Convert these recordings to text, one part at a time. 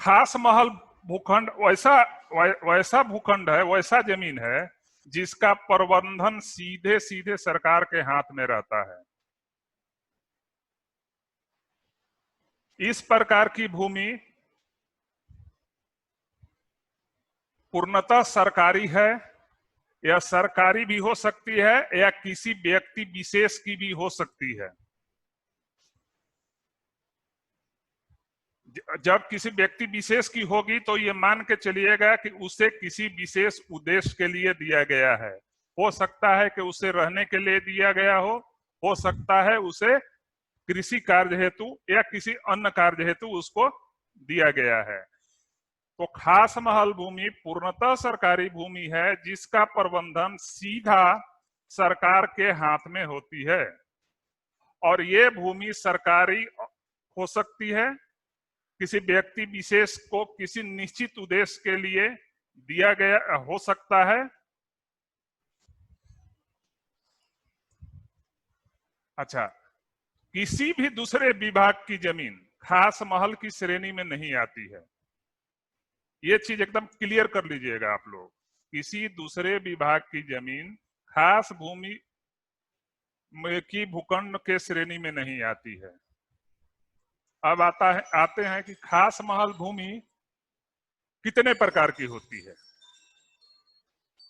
खास महल भूखंड वैसा भूखंड है, वैसा जमीन है जिसका प्रबंधन सीधे सीधे सरकार के हाथ में रहता है। इस प्रकार की भूमि पूर्णतः सरकारी है, या सरकारी भी हो सकती है या किसी व्यक्ति विशेष की भी हो सकती है। जब किसी व्यक्ति विशेष की होगी तो ये मान के चलिएगा कि उसे किसी विशेष उद्देश्य के लिए दिया गया है। हो सकता है कि उसे रहने के लिए दिया गया हो सकता है उसे कृषि कार्य हेतु या किसी अन्य कार्य हेतु उसको दिया गया है। तो खास महल भूमि पूर्णतः सरकारी भूमि है जिसका प्रबंधन सीधा सरकार के हाथ में होती है, और ये भूमि सरकारी हो सकती है, किसी व्यक्ति विशेष को किसी निश्चित उद्देश्य के लिए दिया गया हो सकता है। अच्छा, किसी भी दूसरे विभाग की जमीन खास महल की श्रेणी में नहीं आती है। ये चीज एकदम क्लियर कर लीजिएगा आप लोग। किसी दूसरे विभाग की जमीन खास भूमि की भूखंड के श्रेणी में नहीं आती है। अब आते हैं कि खास महल भूमि कितने प्रकार की होती है।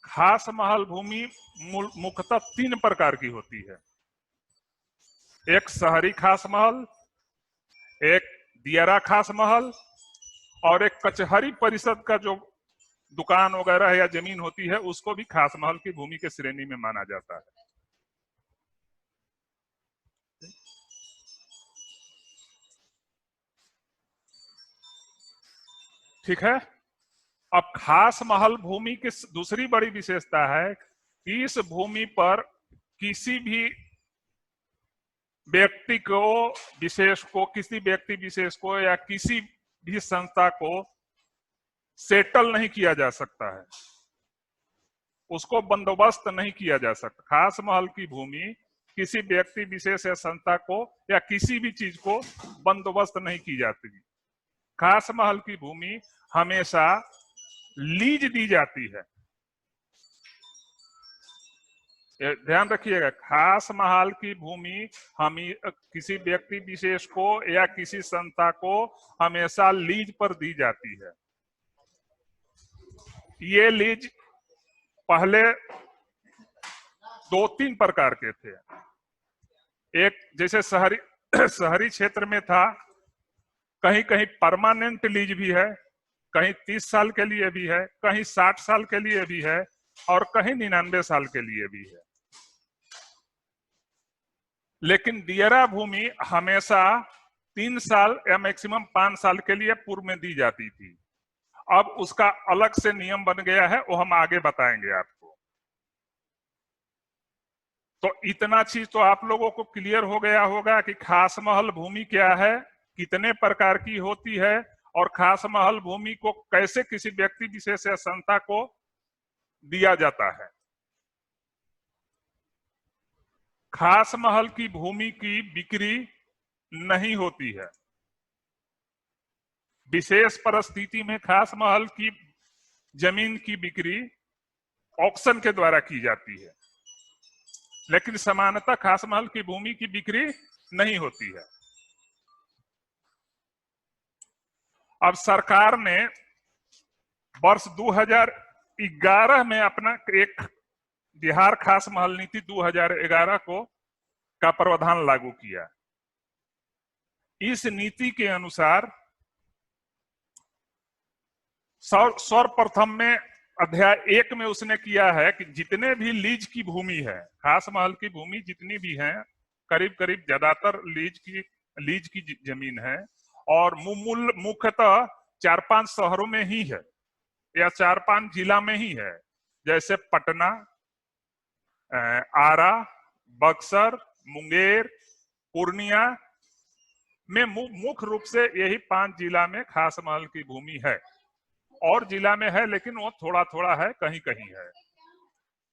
खास महल भूमि मुख्यतः 3 प्रकार की होती है। एक शहरी खास महल, एक दियारा खास महल, और एक कचहरी परिषद का जो दुकान वगैरह या जमीन होती है उसको भी खास महल की भूमि के श्रेणी में माना जाता है। ठीक है। अब खास महल भूमि की दूसरी बड़ी विशेषता है कि इस भूमि पर किसी भी व्यक्ति को विशेष को किसी व्यक्ति विशेष को या किसी भी संस्था को सेटल नहीं किया जा सकता है, उसको बंदोबस्त नहीं किया जा सकता। खास महल की भूमि किसी व्यक्ति विशेष या संस्था को या किसी भी चीज को बंदोबस्त नहीं की जाती। खास महल की भूमि हमेशा लीज दी जाती है। ध्यान रखिएगा, खास महल की भूमि हम किसी व्यक्ति विशेष को या किसी संस्था को हमेशा लीज पर दी जाती है। ये लीज पहले 2-3 प्रकार के थे। एक जैसे शहरी क्षेत्र में था, कहीं कहीं परमानेंट लीज भी है, कहीं 30 साल के लिए भी है, कहीं 60 साल के लिए भी है, और कहीं 99 साल के लिए भी है। लेकिन दियारा भूमि हमेशा 3 साल या मैक्सिमम 5 साल के लिए पूर्व में दी जाती थी। अब उसका अलग से नियम बन गया है, वो हम आगे बताएंगे आपको। तो इतना चीज तो आप लोगों को क्लियर हो गया होगा कि खास महल भूमि क्या है, कितने प्रकार की होती है, और खास महल भूमि को कैसे किसी व्यक्ति विशेष या संस्था को दिया जाता है। खास महल की भूमि की बिक्री नहीं होती है। विशेष परिस्थिति में खास महल की जमीन की बिक्री ऑक्शन के द्वारा की जाती है, लेकिन सामान्यतः खास महल की भूमि की बिक्री नहीं होती है। अब सरकार ने वर्ष 2011 में अपना एक बिहार खास महल नीति 2011 को का प्रावधान लागू किया। इस नीति के अनुसार सर्वप्रथम में अध्याय 1 में उसने किया है कि जितने भी लीज की भूमि है, खास महल की भूमि जितनी भी है, करीब करीब ज्यादातर लीज की जमीन है, और मुख्यतः 4-5 शहरों में ही है या 4-5 जिला में ही है, जैसे पटना, आरा, बक्सर, मुंगेर, पूर्णिया में मुख्य रूप से यही 5 जिला में खास महल की भूमि है। और जिला में है लेकिन वो थोड़ा थोड़ा है, कहीं कहीं है,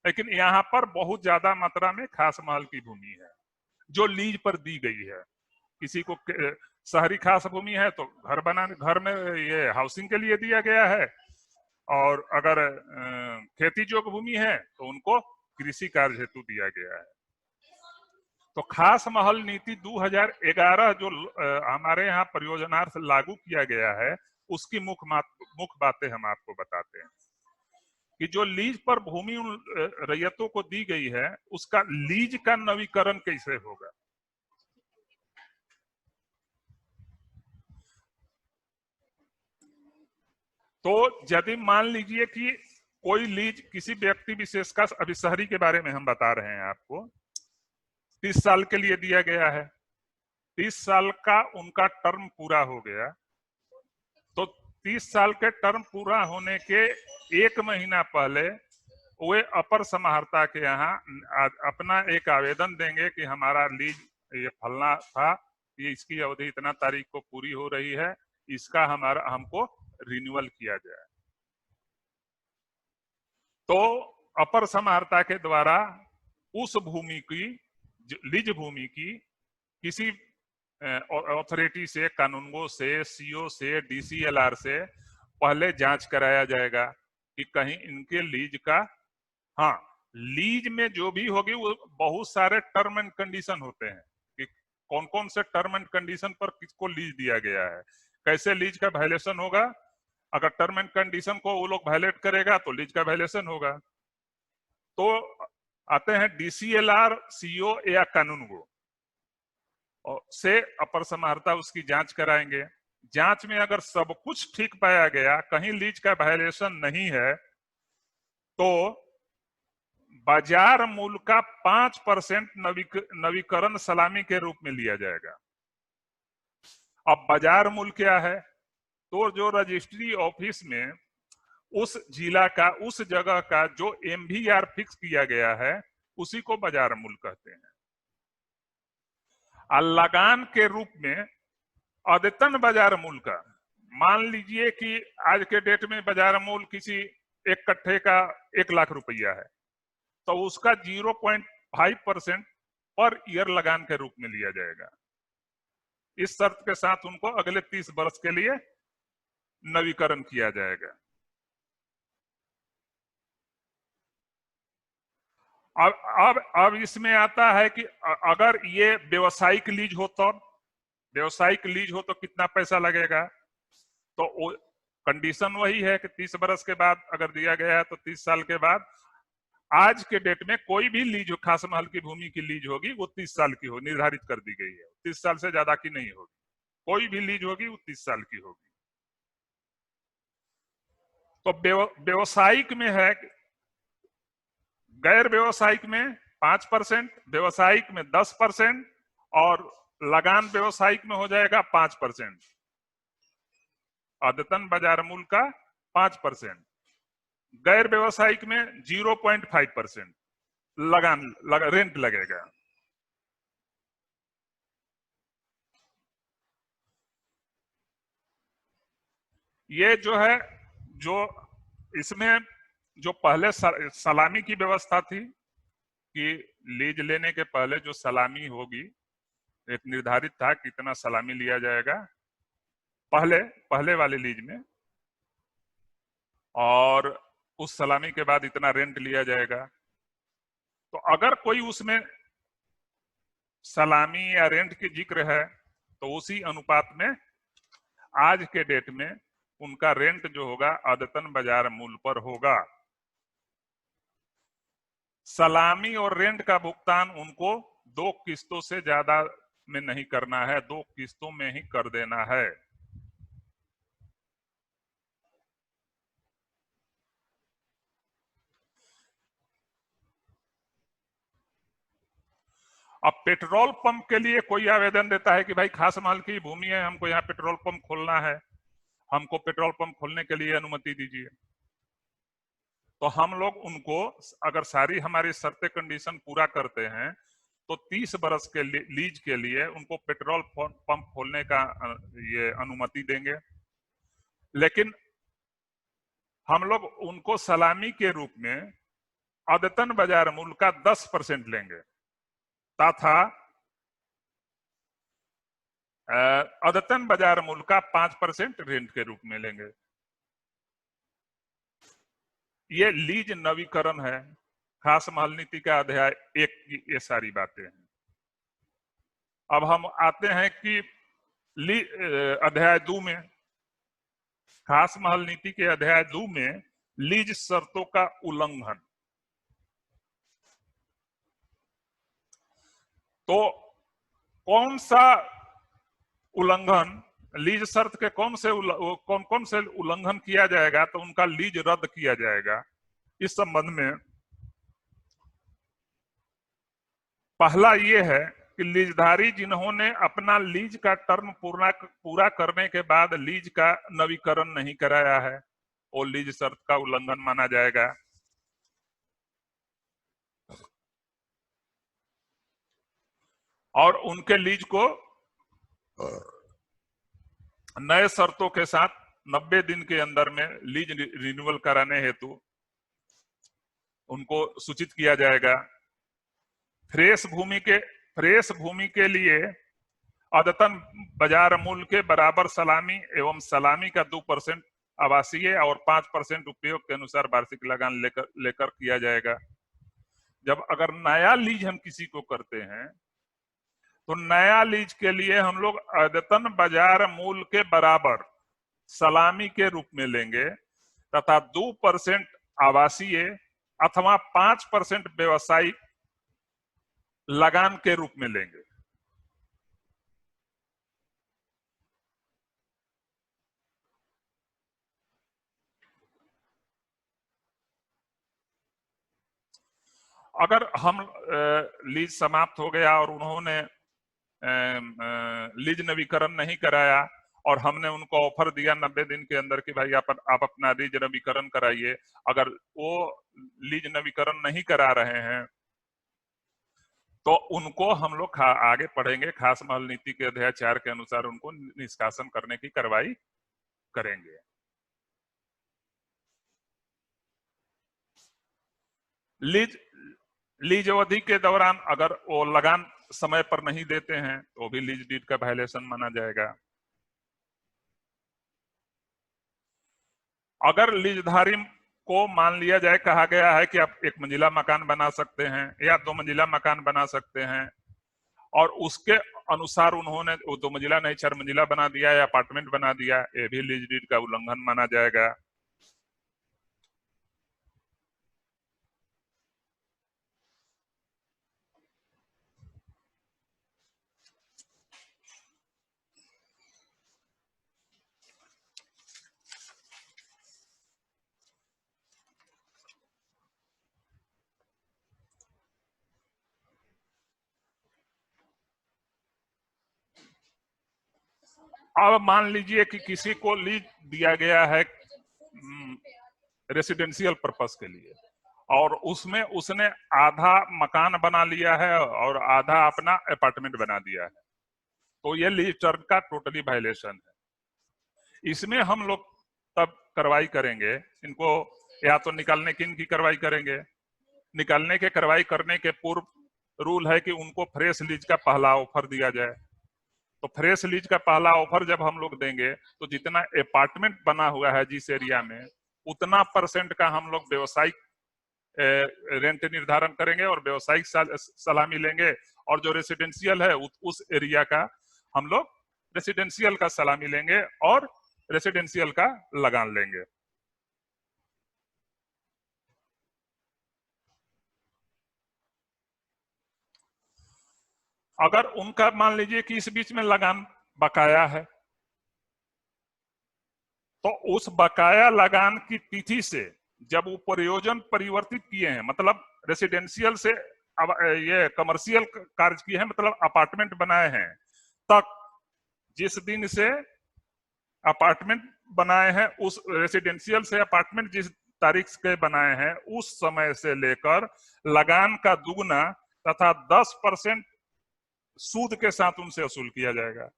लेकिन यहाँ पर बहुत ज्यादा मात्रा में खास महल की भूमि है जो लीज पर दी गई है। किसी को शहरी खास भूमि है तो घर में ये हाउसिंग के लिए दिया गया है, और अगर खेती योग्य भूमि है तो उनको कृषि कार्य हेतु दिया गया है। तो खास महल नीति 2011 जो हमारे यहाँ परियोजना से लागू किया गया है, उसकी मुख्य बातें हम आपको बताते हैं कि जो लीज पर भूमि उन रैयतों को दी गई है, उसका लीज का नवीकरण कैसे होगा। तो यदि मान लीजिए कि कोई लीज किसी व्यक्ति विशेष का, अभी शहरी के बारे में हम बता रहे हैं आपको, 30 साल के लिए दिया गया है, 30 साल का उनका टर्म पूरा हो गया, तो 30 साल के टर्म पूरा होने के 1 महीना पहले वे अपर समाहर्ता के यहाँ अपना एक आवेदन देंगे कि हमारा लीज ये फलना था, ये इसकी अवधि इतना तारीख को पूरी हो रही है, इसका हमको रिन्यूअल किया जाए। तो अपर समाहर्ता के द्वारा उस भूमि की, लीज भूमि की किसी अथॉरिटी से, कानूनगो से, सीओ से, डीसीएलआर से पहले जांच कराया जाएगा कि कहीं इनके लीज का, हाँ, लीज में जो भी होगी वो बहुत सारे टर्म एंड कंडीशन होते हैं कि कौन कौन से टर्म एंड कंडीशन पर किसको लीज दिया गया है, कैसे लीज का वायलेशन होगा। अगर टर्म एंड कंडीशन को वो लोग वायलेट करेगा तो लीज का वायलेशन होगा। तो आते हैं डीसीएलआर, सीओ या कानूनगो से अपर समाहर्ता उसकी जांच कराएंगे। जांच में अगर सब कुछ ठीक पाया गया, कहीं लीज का वायलेशन नहीं है, तो बाजार मूल्य का 5% नवीकरण सलामी के रूप में लिया जाएगा। अब बाजार मूल्य क्या है, तो जो रजिस्ट्री ऑफिस में उस जिला का, उस जगह का जो एमवीआर फिक्स किया गया है, उसी को बाजार मूल्य कहते हैं। और लगान के रूप में अद्यतन बाजार मूल्य का, मान लीजिए कि आज के डेट में बाजार मूल्य किसी एक कट्ठे का 1 लाख रुपया है, तो उसका 0.5% पर ईयर लगान के रूप में लिया जाएगा। इस शर्त के साथ उनको अगले 30 वर्ष के लिए नवीकरण किया जाएगा। अब इसमें आता है कि अगर ये व्यवसायिक लीज हो तो, व्यवसायिक लीज हो तो कितना पैसा लगेगा। तो कंडीशन वही है कि 30 वर्ष के बाद अगर दिया गया है तो 30 साल के बाद, आज के डेट में कोई भी लीज, खास महल की भूमि की लीज होगी वो 30 साल की हो, निर्धारित कर दी गई है, 30 साल से ज्यादा की नहीं होगी। कोई भी लीज होगी वो 30 साल की होगी। तो व्यवसायिक में है, गैर व्यवसायिक में 5%, व्यवसायिक में 10% और लगान व्यवसायिक में हो जाएगा 5%। अद्यतन बाजार मूल्य का 5%, गैर व्यवसायिक में 0.5% लगान रेंट लगेगा। ये जो है, जो इसमें जो पहले सलामी की व्यवस्था थी कि लीज लेने के पहले जो सलामी होगी, एक निर्धारित था कितना सलामी लिया जाएगा पहले वाले लीज में, और उस सलामी के बाद इतना रेंट लिया जाएगा। तो अगर कोई उसमें सलामी या रेंट की जिक्र है तो उसी अनुपात में आज के डेट में उनका रेंट जो होगा अद्यतन बाजार मूल्य पर होगा। सलामी और रेंट का भुगतान उनको 2 किस्तों से ज्यादा में नहीं करना है, 2 किस्तों में ही कर देना है। अब पेट्रोल पंप के लिए कोई आवेदन देता है कि भाई खास महल की भूमि है, हमको यहाँ पेट्रोल पंप खोलना है, हमको पेट्रोल पंप खोलने के लिए अनुमति दीजिए। तो हम लोग उनको, अगर सारी हमारी शर्तें कंडीशन पूरा करते हैं, तो 30 बरस के लीज के लिए उनको पेट्रोल पंप खोलने का ये अनुमति देंगे। लेकिन हम लोग उनको सलामी के रूप में अद्यतन बाजार मूल्य का 10% लेंगे, तथा अद्यतन बाजार मूल्य का 5% रेंट के रूप में लेंगे। ये लीज नवीकरण है, खास महल नीति का अध्याय 1 की ये सारी बातें हैं। अब हम आते हैं कि अध्याय 2 में, खास महल नीति के अध्याय 2 में लीज शर्तों का उल्लंघन। तो कौन सा उल्लंघन, लीज शर्त के कौन कौन से उल्लंघन किया जाएगा तो उनका लीज रद्द किया जाएगा। इस संबंध में पहला ये है कि लीजधारी जिन्होंने अपना लीज का टर्म पूरा करने के बाद लीज का नवीकरण नहीं कराया है, वो लीज शर्त का उल्लंघन माना जाएगा। और उनके लीज को नए शर्तों के साथ 90 दिन के अंदर में लीज रिन्यूअल कराने हेतु उनको सूचित किया जाएगा। फ्रेश भूमि के लिए अद्यतन बाजार मूल्य के बराबर सलामी एवं सलामी का 2% आवासीय और 5% उपयोग के अनुसार वार्षिक लगान लेकर किया जाएगा। जब अगर नया लीज हम किसी को करते हैं तो नया लीज के लिए हम लोग अद्यतन बाजार मूल्य के बराबर सलामी के रूप में लेंगे तथा 2% आवासीय अथवा 5% व्यवसायिक लगान के रूप में लेंगे। अगर हम लीज समाप्त हो गया और उन्होंने लीज नवीकरण नहीं कराया और हमने उनको ऑफर दिया 90 दिन के अंदर कि भाई आप अपना लीज नवीकरण कराइए, अगर वो लीज नवीकरण नहीं करा रहे हैं तो उनको हम लोग आगे पढ़ेंगे, खास महल नीति के अध्याय 4 के अनुसार उनको निष्कासन करने की कार्रवाई करेंगे। लीज अवधि के दौरान अगर वो लगान समय पर नहीं देते हैं तो भी लीज डीड का वायलेशन माना जाएगा। अगर लीजधारी को मान लिया जाए, कहा गया है कि आप 1 मंजिला मकान बना सकते हैं या 2 मंजिला मकान बना सकते हैं और उसके अनुसार उन्होंने वो 2 मंजिला नहीं 4 मंजिला बना दिया या अपार्टमेंट बना दिया, ये भी लीज डीड का उल्लंघन माना जाएगा। अब मान लीजिए कि किसी को लीज दिया गया है रेसिडेंशियल पर्पस के लिए और उसमें उसने आधा मकान बना लिया है और आधा अपना अपार्टमेंट बना दिया है, तो ये लीज टर्म का टोटली वायलेशन है। इसमें हम लोग तब कार्रवाई करेंगे, इनको या तो निकालने की इनकी कार्रवाई करेंगे। निकालने के कार्रवाई करने के पूर्व रूल है कि उनको फ्रेश लीज का पहला ऑफर दिया जाए। तो फ्रेश लीज का पहला ऑफर जब हम लोग देंगे तो जितना अपार्टमेंट बना हुआ है जिस एरिया में, उतना % का हम लोग व्यवसायिक रेंट निर्धारण करेंगे और व्यवसायिक सलामी लेंगे, और जो रेसिडेंशियल है उस एरिया का हम लोग रेसिडेंशियल का सलामी लेंगे और रेसिडेंशियल का लगान लेंगे। अगर उनका मान लीजिए कि इस बीच में लगान बकाया है तो उस बकाया लगान की तिथि से जब वो प्रयोजन परिवर्तित किए हैं, मतलब रेसिडेंशियल से अब ये कमर्शियल कार्य किए हैं, मतलब अपार्टमेंट बनाए हैं, तक जिस दिन से अपार्टमेंट बनाए हैं, उस रेसिडेंशियल से अपार्टमेंट जिस तारीख के बनाए हैं उस समय से लेकर लगान का दुगना तथा 10% सूद के साथ उनसे वसूल किया जाएगा।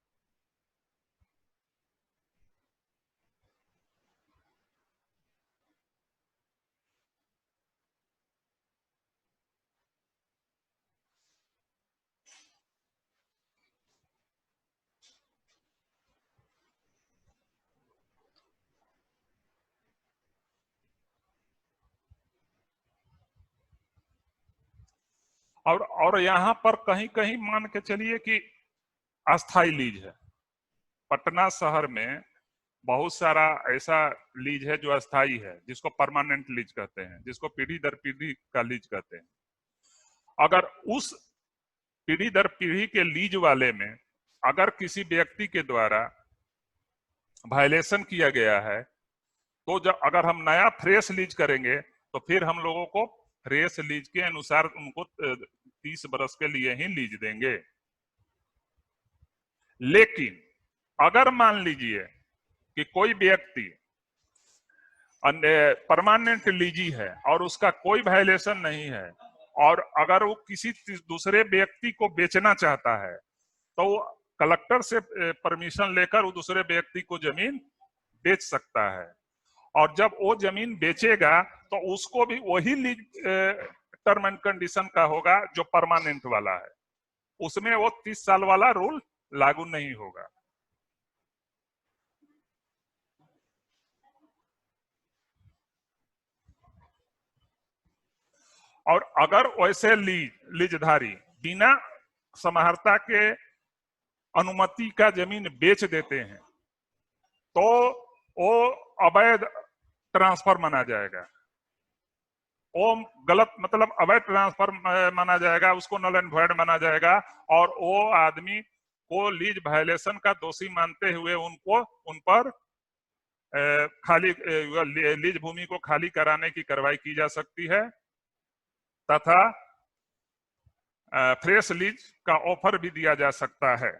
और यहाँ पर कहीं कहीं मान के चलिए कि अस्थाई लीज है। पटना शहर में बहुत सारा ऐसा लीज है जो अस्थाई है, जिसको परमानेंट लीज कहते हैं, जिसको पीढ़ी दर पीढ़ी का लीज कहते हैं। अगर उस पीढ़ी दर पीढ़ी के लीज वाले में अगर किसी व्यक्ति के द्वारा वायलेशन किया गया है, तो जब अगर हम नया फ्रेश लीज करेंगे तो फिर हम लोगों को फ्रेश लीज के अनुसार उनको 30 बरस के लिए ही लीज देंगे। लेकिन अगर मान लीजिए कि कोई व्यक्ति परमानेंट लीजी है और उसका कोई वायलेशन नहीं है, और अगर वो किसी दूसरे व्यक्ति को बेचना चाहता है तो वो कलेक्टर से परमिशन लेकर वो दूसरे व्यक्ति को जमीन बेच सकता है। और जब वो जमीन बेचेगा तो उसको भी वही लीज टर्म एंड कंडीशन का होगा जो परमानेंट वाला है, उसमें वो 30 साल वाला रूल लागू नहीं होगा। और अगर वैसे लीजधारी बिना समाहर्ता के अनुमति का जमीन बेच देते हैं तो वो अवैध ट्रांसफर माना जाएगा, वो गलत मतलब अवैध ट्रांसफर माना जाएगा, उसको नल एंड वॉइड माना जाएगा। और वो आदमी को लीज वायलेशन का दोषी मानते हुए उन पर खाली लीज भूमि को खाली कराने की कार्रवाई की जा सकती है, तथा फ्रेश लीज का ऑफर भी दिया जा सकता है।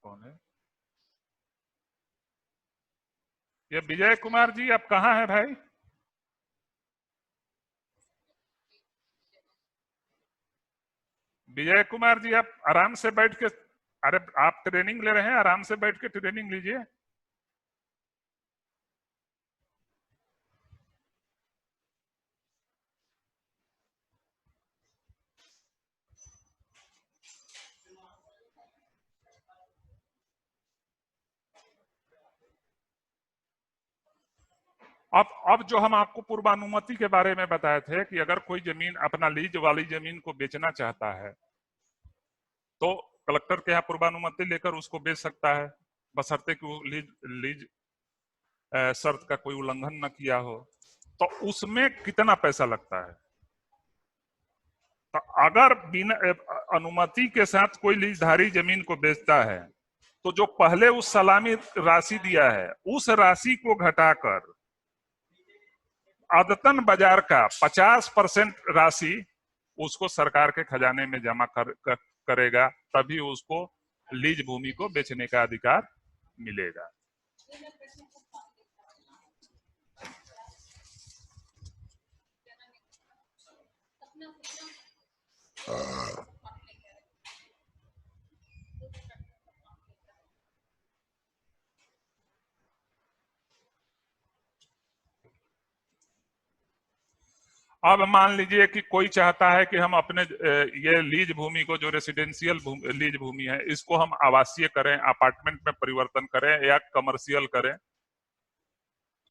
कौन है ये? विजय कुमार जी, आप कहाँ हैं भाई? विजय कुमार जी, आप आराम से बैठ के, अरे आप ट्रेनिंग ले रहे हैं, आराम से बैठ के ट्रेनिंग लीजिए। अब जो हम आपको पूर्वानुमति के बारे में बताए थे कि अगर कोई जमीन अपना लीज वाली जमीन को बेचना चाहता है तो कलेक्टर के यहाँ पूर्वानुमति लेकर उसको बेच सकता है, बशर्ते कि वो लीज शर्त का कोई उल्लंघन न किया हो। तो उसमें कितना पैसा लगता है? तो अगर बिना अनुमति के साथ कोई लीजधारी जमीन को बेचता है तो जो पहले उस सलामी राशि दिया है उस राशि को घटाकर आदतन बाजार का 50% राशि उसको सरकार के खजाने में जमा करेगा, तभी उसको लीज भूमि को बेचने का अधिकार मिलेगा। अब मान लीजिए कि कोई चाहता है कि हम अपने ये लीज भूमि को, जो रेसिडेंशियल लीज भूमि है, इसको हम आवासीय करें, अपार्टमेंट में परिवर्तन करें या कमर्शियल करें,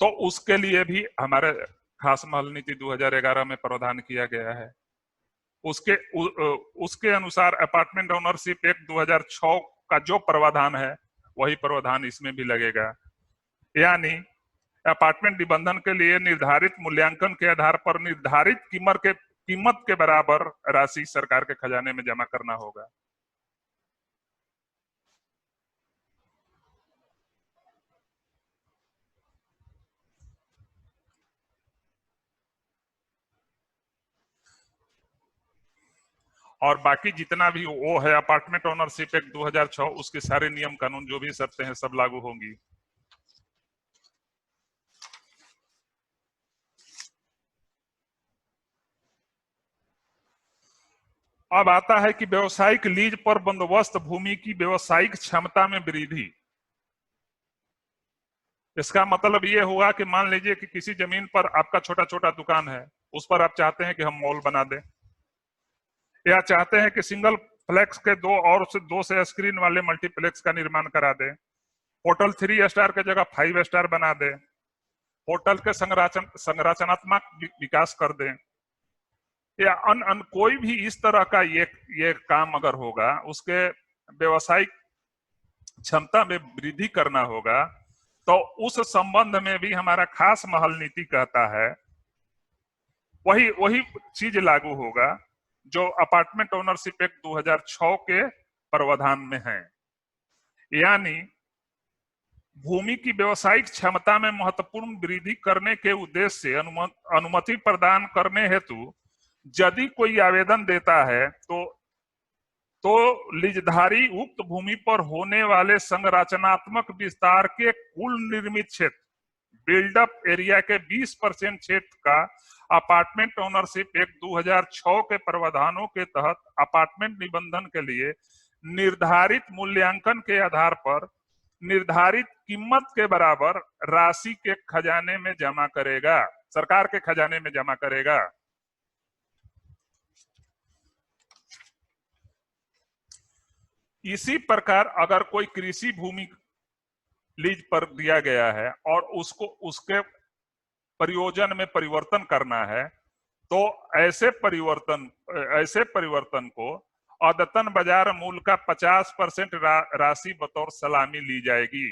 तो उसके लिए भी हमारे खास महल नीति 2011 में प्रावधान किया गया है। उसके अनुसार अपार्टमेंट ओनरशिप एक्ट 2006 का जो प्रावधान है वही प्रावधान इसमें भी लगेगा। यानी अपार्टमेंट निबंधन के लिए निर्धारित मूल्यांकन के आधार पर निर्धारित कीमत के बराबर राशि सरकार के खजाने में जमा करना होगा। और बाकी जितना भी वो है अपार्टमेंट ओनरशिप एक्ट 2006, उसके सारे नियम कानून जो भी शर्तें हैं सब लागू होंगी। अब आता है कि व्यवसायिक लीज पर बंदोबस्त भूमि की व्यवसायिक क्षमता में वृद्धि। इसका मतलब ये हुआ कि मान लीजिए कि किसी जमीन पर आपका छोटा छोटा दुकान है, उस पर आप चाहते हैं कि हम मॉल बना दें, या चाहते हैं कि सिंगल फ्लेक्स के दो से स्क्रीन वाले मल्टीप्लेक्स का निर्माण करा दे। होटल 3 स्टार के जगह 5 स्टार बना दे। होटल के संरचनात्मक विकास कर दे, या अन कोई भी इस तरह का ये काम अगर होगा, उसके व्यवसायिक क्षमता में वृद्धि करना होगा, तो उस संबंध में भी हमारा खास महल नीति कहता है वही चीज लागू होगा जो अपार्टमेंट ओनरशिप एक्ट 2006 के प्रावधान में है। यानी भूमि की व्यवसायिक क्षमता में महत्वपूर्ण वृद्धि करने के उद्देश्य से अनुमति प्रदान करने हेतु यदि कोई आवेदन देता है तो लीजधारी उक्त भूमि पर होने वाले संरचनात्मक विस्तार के कुल निर्मित क्षेत्र, बिल्डअप एरिया के 20% क्षेत्र का अपार्टमेंट ओनरशिप एक्ट 2006 के प्रावधानों के तहत अपार्टमेंट निबंधन के लिए निर्धारित मूल्यांकन के आधार पर निर्धारित कीमत के बराबर राशि के खजाने में जमा करेगा, सरकार के खजाने में जमा करेगा। इसी प्रकार अगर कोई कृषि भूमि लीज पर दिया गया है और उसको उसके प्रयोजन में परिवर्तन करना है, तो ऐसे परिवर्तन को अदतन बाजार मूल्य का 50% राशि बतौर सलामी ली जाएगी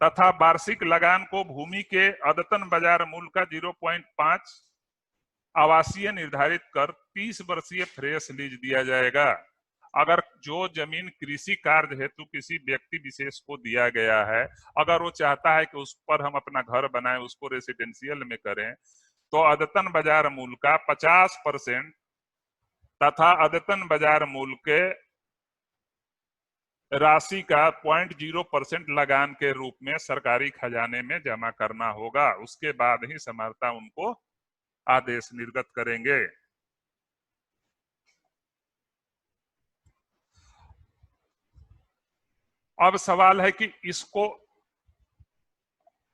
तथा वार्षिक लगान को भूमि के अदतन बाजार मूल्य का 0.5 आवासीय निर्धारित कर 30 वर्षीय फ्रेश लीज दिया जाएगा। अगर जो जमीन कृषि कार्य हेतु किसी व्यक्ति विशेष को दिया गया है, अगर वो चाहता है कि उस पर हम अपना घर बनाएं, उसको रेसिडेंशियल में करें, तो अदतन बाजार मूल्य का 50% तथा अदतन बाजार मूल्य के राशि का 0.0% लगान के रूप में सरकारी खजाने में जमा करना होगा। उसके बाद ही समर्था उनको आदेश निर्गत करेंगे। अब सवाल है कि इसको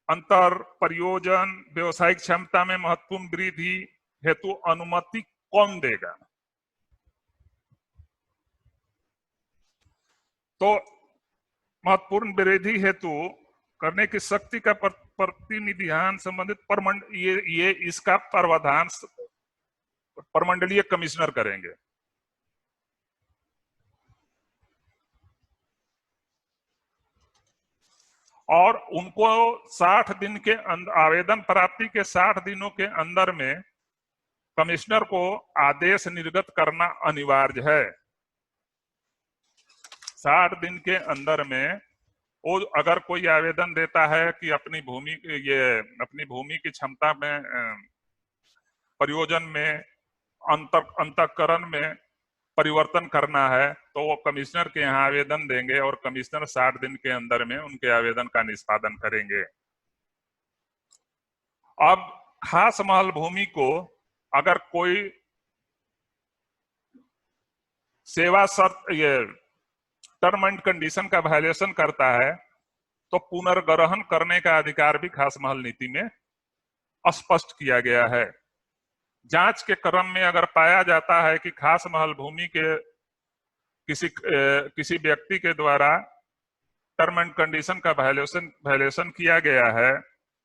अंतर प्रयोजन व्यवसायिक क्षमता में महत्वपूर्ण वृद्धि हेतु अनुमति कौन देगा? तो महत्वपूर्ण वृद्धि हेतु करने की शक्ति का प्रतिनिधित्व संबंधित ये इसका प्रावधान प्रमंडलीय कमिश्नर करेंगे। और उनको 60 दिन के आवेदन प्राप्ति के 60 दिनों के अंदर में कमिश्नर को आदेश निर्गत करना अनिवार्य है। 60 दिन के अंदर में वो अगर कोई आवेदन देता है कि अपनी भूमि की क्षमता में प्रयोजन में अंतःकरण में परिवर्तन करना है, तो वो कमिश्नर के यहाँ आवेदन देंगे और कमिश्नर 60 दिन के अंदर में उनके आवेदन का निष्पादन करेंगे। अब खास महल भूमि को अगर कोई सेवा शर्त टर्म एंड कंडीशन का वायलेशन करता है, तो पुनर्ग्रहण करने का अधिकार भी खास महल नीति में स्पष्ट किया गया है। जांच के क्रम में अगर पाया जाता है कि खास महल भूमि के किसी व्यक्ति के द्वारा टर्म एंड कंडीशन का वायलेशन किया गया है,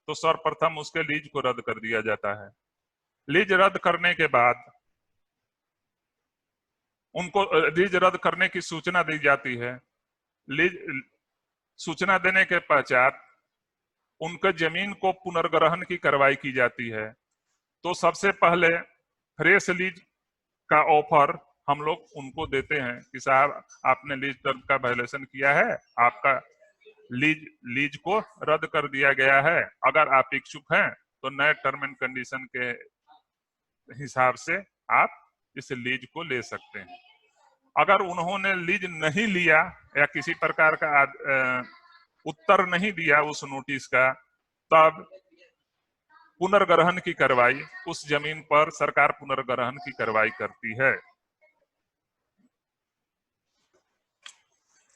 तो सर्वप्रथम उसके लीज को रद्द कर दिया जाता है। लीज रद्द करने के बाद उनको लीज रद्द करने की सूचना दी जाती है। लीज सूचना देने के पश्चात उनके जमीन को पुनर्ग्रहण की कार्रवाई की जाती है। तो सबसे पहले फ्रेश लीज का ऑफर हम लोग उनको देते हैं कि साहब आपने लीज टर्म का वायलेशन किया है, आपका लीज को रद्द कर दिया गया है। अगर आप इच्छुक हैं तो नए टर्म एंड कंडीशन के हिसाब से आप इस लीज को ले सकते हैं। अगर उन्होंने लीज नहीं लिया या किसी प्रकार का उत्तर नहीं दिया उस नोटिस का, तब पुनर्ग्रहण की कार्रवाई उस जमीन पर सरकार पुनर्ग्रहण की कार्रवाई करती है।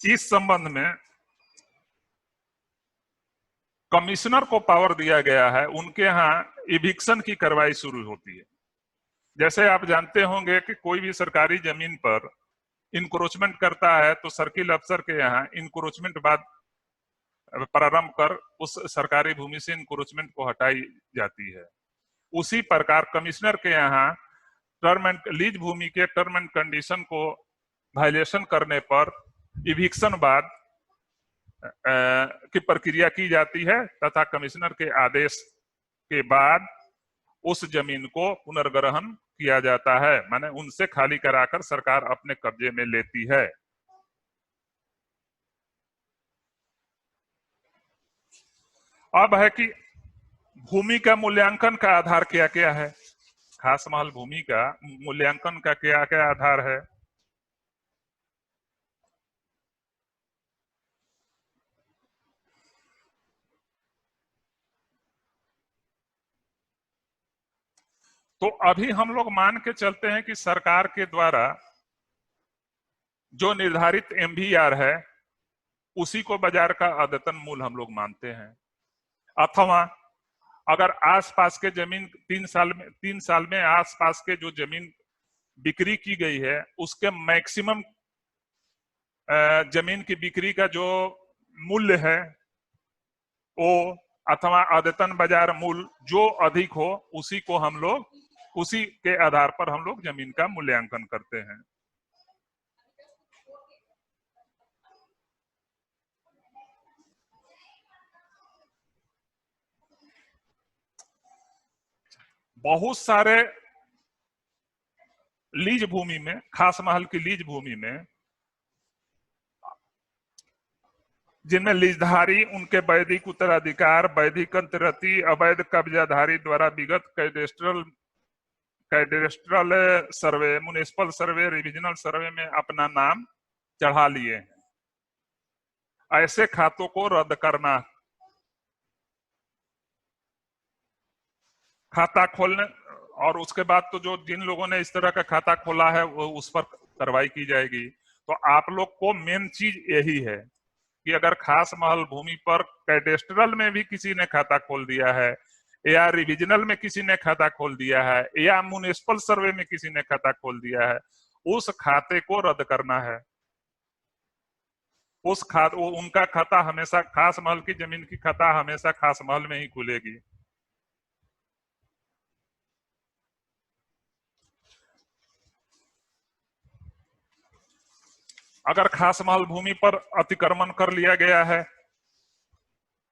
इस संबंध में कमिश्नर को पावर दिया गया है, उनके यहाँ इविक्शन की कार्रवाई शुरू होती है। जैसे आप जानते होंगे कि कोई भी सरकारी जमीन पर इंक्रोचमेंट करता है तो सर्किल अफसर के यहाँ इंक्रोचमेंट बाद प्रारंभ कर उस सरकारी भूमि से इंक्रोचमेंट को हटाई जाती है। उसी प्रकार कमिश्नर के यहाँ टर्म एंड लीज भूमि के टर्म एंड कंडीशन को वायलेशन करने पर इविक्शन बाद की प्रक्रिया की जाती है तथा कमिश्नर के आदेश के बाद उस जमीन को पुनर्ग्रहण किया जाता है, माने उनसे खाली कराकर सरकार अपने कब्जे में लेती है। अब है कि भूमि का मूल्यांकन का आधार क्या क्या है। खास महल भूमि का मूल्यांकन का क्या क्या आधार है। तो अभी हम लोग मान के चलते हैं कि सरकार के द्वारा जो निर्धारित एमवीआर है उसी को बाजार का अद्यतन मूल्य हम लोग मानते हैं, अथवा अगर आसपास के जमीन 3 साल में आसपास के जो जमीन बिक्री की गई है उसके मैक्सिमम जमीन की बिक्री का जो मूल्य है वो अथवा अद्यतन बाजार मूल्य जो अधिक हो उसी को हम लोग उसी के आधार पर हम लोग जमीन का मूल्यांकन करते हैं। बहुत सारे लीज भूमि में, खास महल की लीज भूमि में, जिनमें लीजधारी, उनके वैधिक उत्तराधिकार, वैधिक अंतर्गति, अवैध कब्जाधारी द्वारा विगत कैडेस्ट्रल सर्वे, म्युनिसिपल सर्वे, रिविजनल सर्वे में अपना नाम चढ़ा लिए हैं। ऐसे खातों को रद्द करना, खाता खोलने और उसके बाद तो जो जिन लोगों ने इस तरह का खाता खोला है वो उस पर कार्रवाई की जाएगी। तो आप लोग को मेन चीज यही है कि अगर खास महल भूमि पर कैडेस्ट्रल में भी किसी ने खाता खोल दिया है या रिविजनल में किसी ने खाता खोल दिया है या म्युनिसिपल सर्वे में किसी ने खाता खोल दिया है, उस खाते को रद्द करना है। उनका खाता हमेशा, खास महल की जमीन की खाता हमेशा खास महल में ही खुलेगी। अगर खास महल भूमि पर अतिक्रमण कर लिया गया है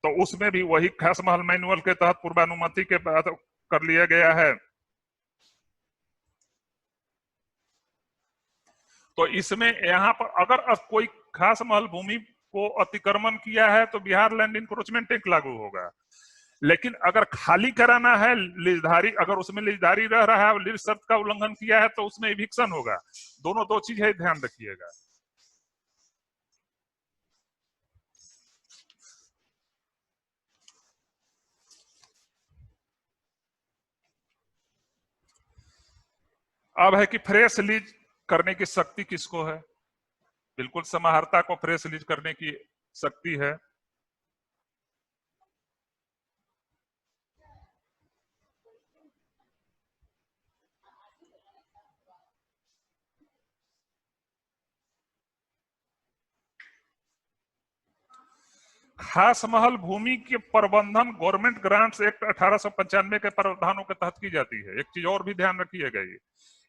तो उसमें भी वही खास महल मैनुअल के तहत पूर्वानुमति के बाद कर लिया गया है। तो इसमें यहाँ पर अगर कोई खास महल भूमि को अतिक्रमण किया है तो बिहार लैंड इंक्रोचमेंट एक्ट लागू होगा। लेकिन अगर खाली कराना है लीजधारी, अगर उसमें लीजधारी रह रहा है और लीज शर्त का उल्लंघन किया है तो उसमें इविक्शन होगा। दोनों दो चीज है, ध्यान रखिएगा। अब है कि फ्रेश लीज करने की शक्ति किसको है। बिल्कुल समाहर्ता को फ्रेश लीज करने की शक्ति है। खास महल भूमि के प्रबंधन गवर्नमेंट ग्रांट्स एक्ट 1895 के प्रावधानों के तहत की जाती है। एक चीज और भी ध्यान रखिएगा,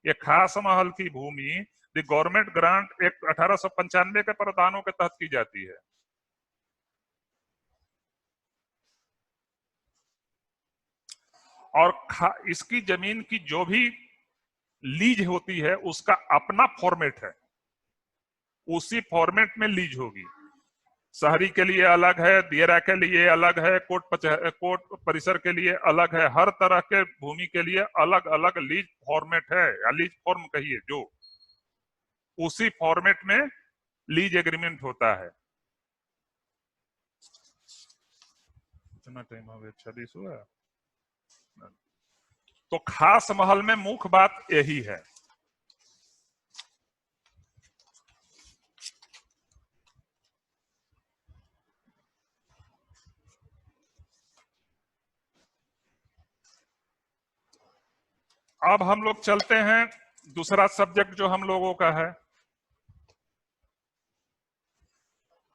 ये खास महल की भूमि द गवर्नमेंट ग्रांट एक्ट 1895 के प्रावधानों के तहत की जाती है। और इसकी जमीन की जो भी लीज होती है उसका अपना फॉर्मेट है, उसी फॉर्मेट में लीज होगी। शहरी के लिए अलग है, दियरा के लिए अलग है, कोर्ट परिसर के लिए अलग है। हर तरह के भूमि के लिए अलग अलग लीज फॉर्मेट है, या लीज फॉर्म कहिए, जो उसी फॉर्मेट में लीज एग्रीमेंट होता है। कितना टाइम हो गया? 26 हुआ। तो खास महल में मुख्य बात यही है। अब हम लोग चलते हैं दूसरा सब्जेक्ट जो हम लोगों का है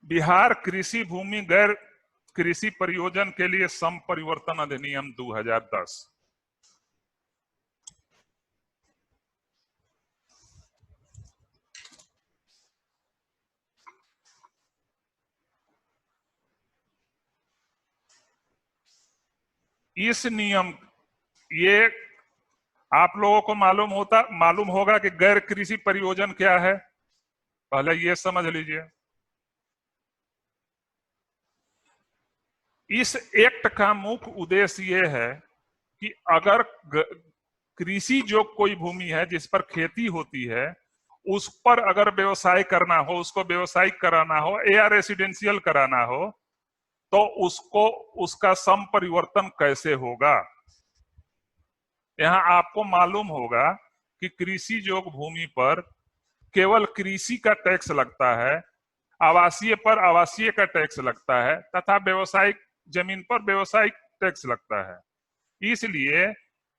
बिहार कृषि भूमि गैर कृषि परियोजन के लिए संपरिवर्तन अधिनियम 2010। इस नियम, ये आप लोगों को मालूम होगा कि गैर कृषि परियोजन क्या है, पहले ये समझ लीजिए। इस एक्ट का मुख्य उद्देश्य ये है कि अगर कृषि जो कोई भूमि है जिस पर खेती होती है, उस पर अगर व्यवसाय करना हो, उसको व्यवसायिक कराना हो या रेसिडेंशियल कराना हो, तो उसको उसका संपरिवर्तन कैसे होगा। यहां आपको मालूम होगा कि कृषि जोग भूमि पर केवल कृषि का टैक्स लगता है, आवासीय पर आवासीय का टैक्स लगता है तथा व्यवसायिक जमीन पर व्यवसायिक टैक्स लगता है। इसलिए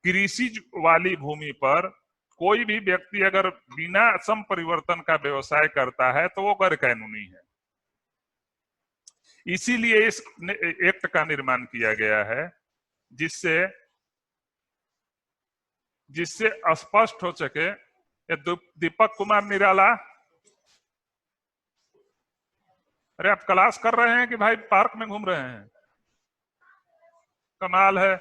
कृषि वाली भूमि पर कोई भी व्यक्ति अगर बिना संपरिवर्तन का व्यवसाय करता है तो वो गैर कानूनी है। इसीलिए इस एक्ट का निर्माण किया गया है जिससे स्पष्ट हो सके। दीपक कुमार निराला, अरे आप क्लास कर रहे हैं कि भाई पार्क में घूम रहे हैं? कमाल है।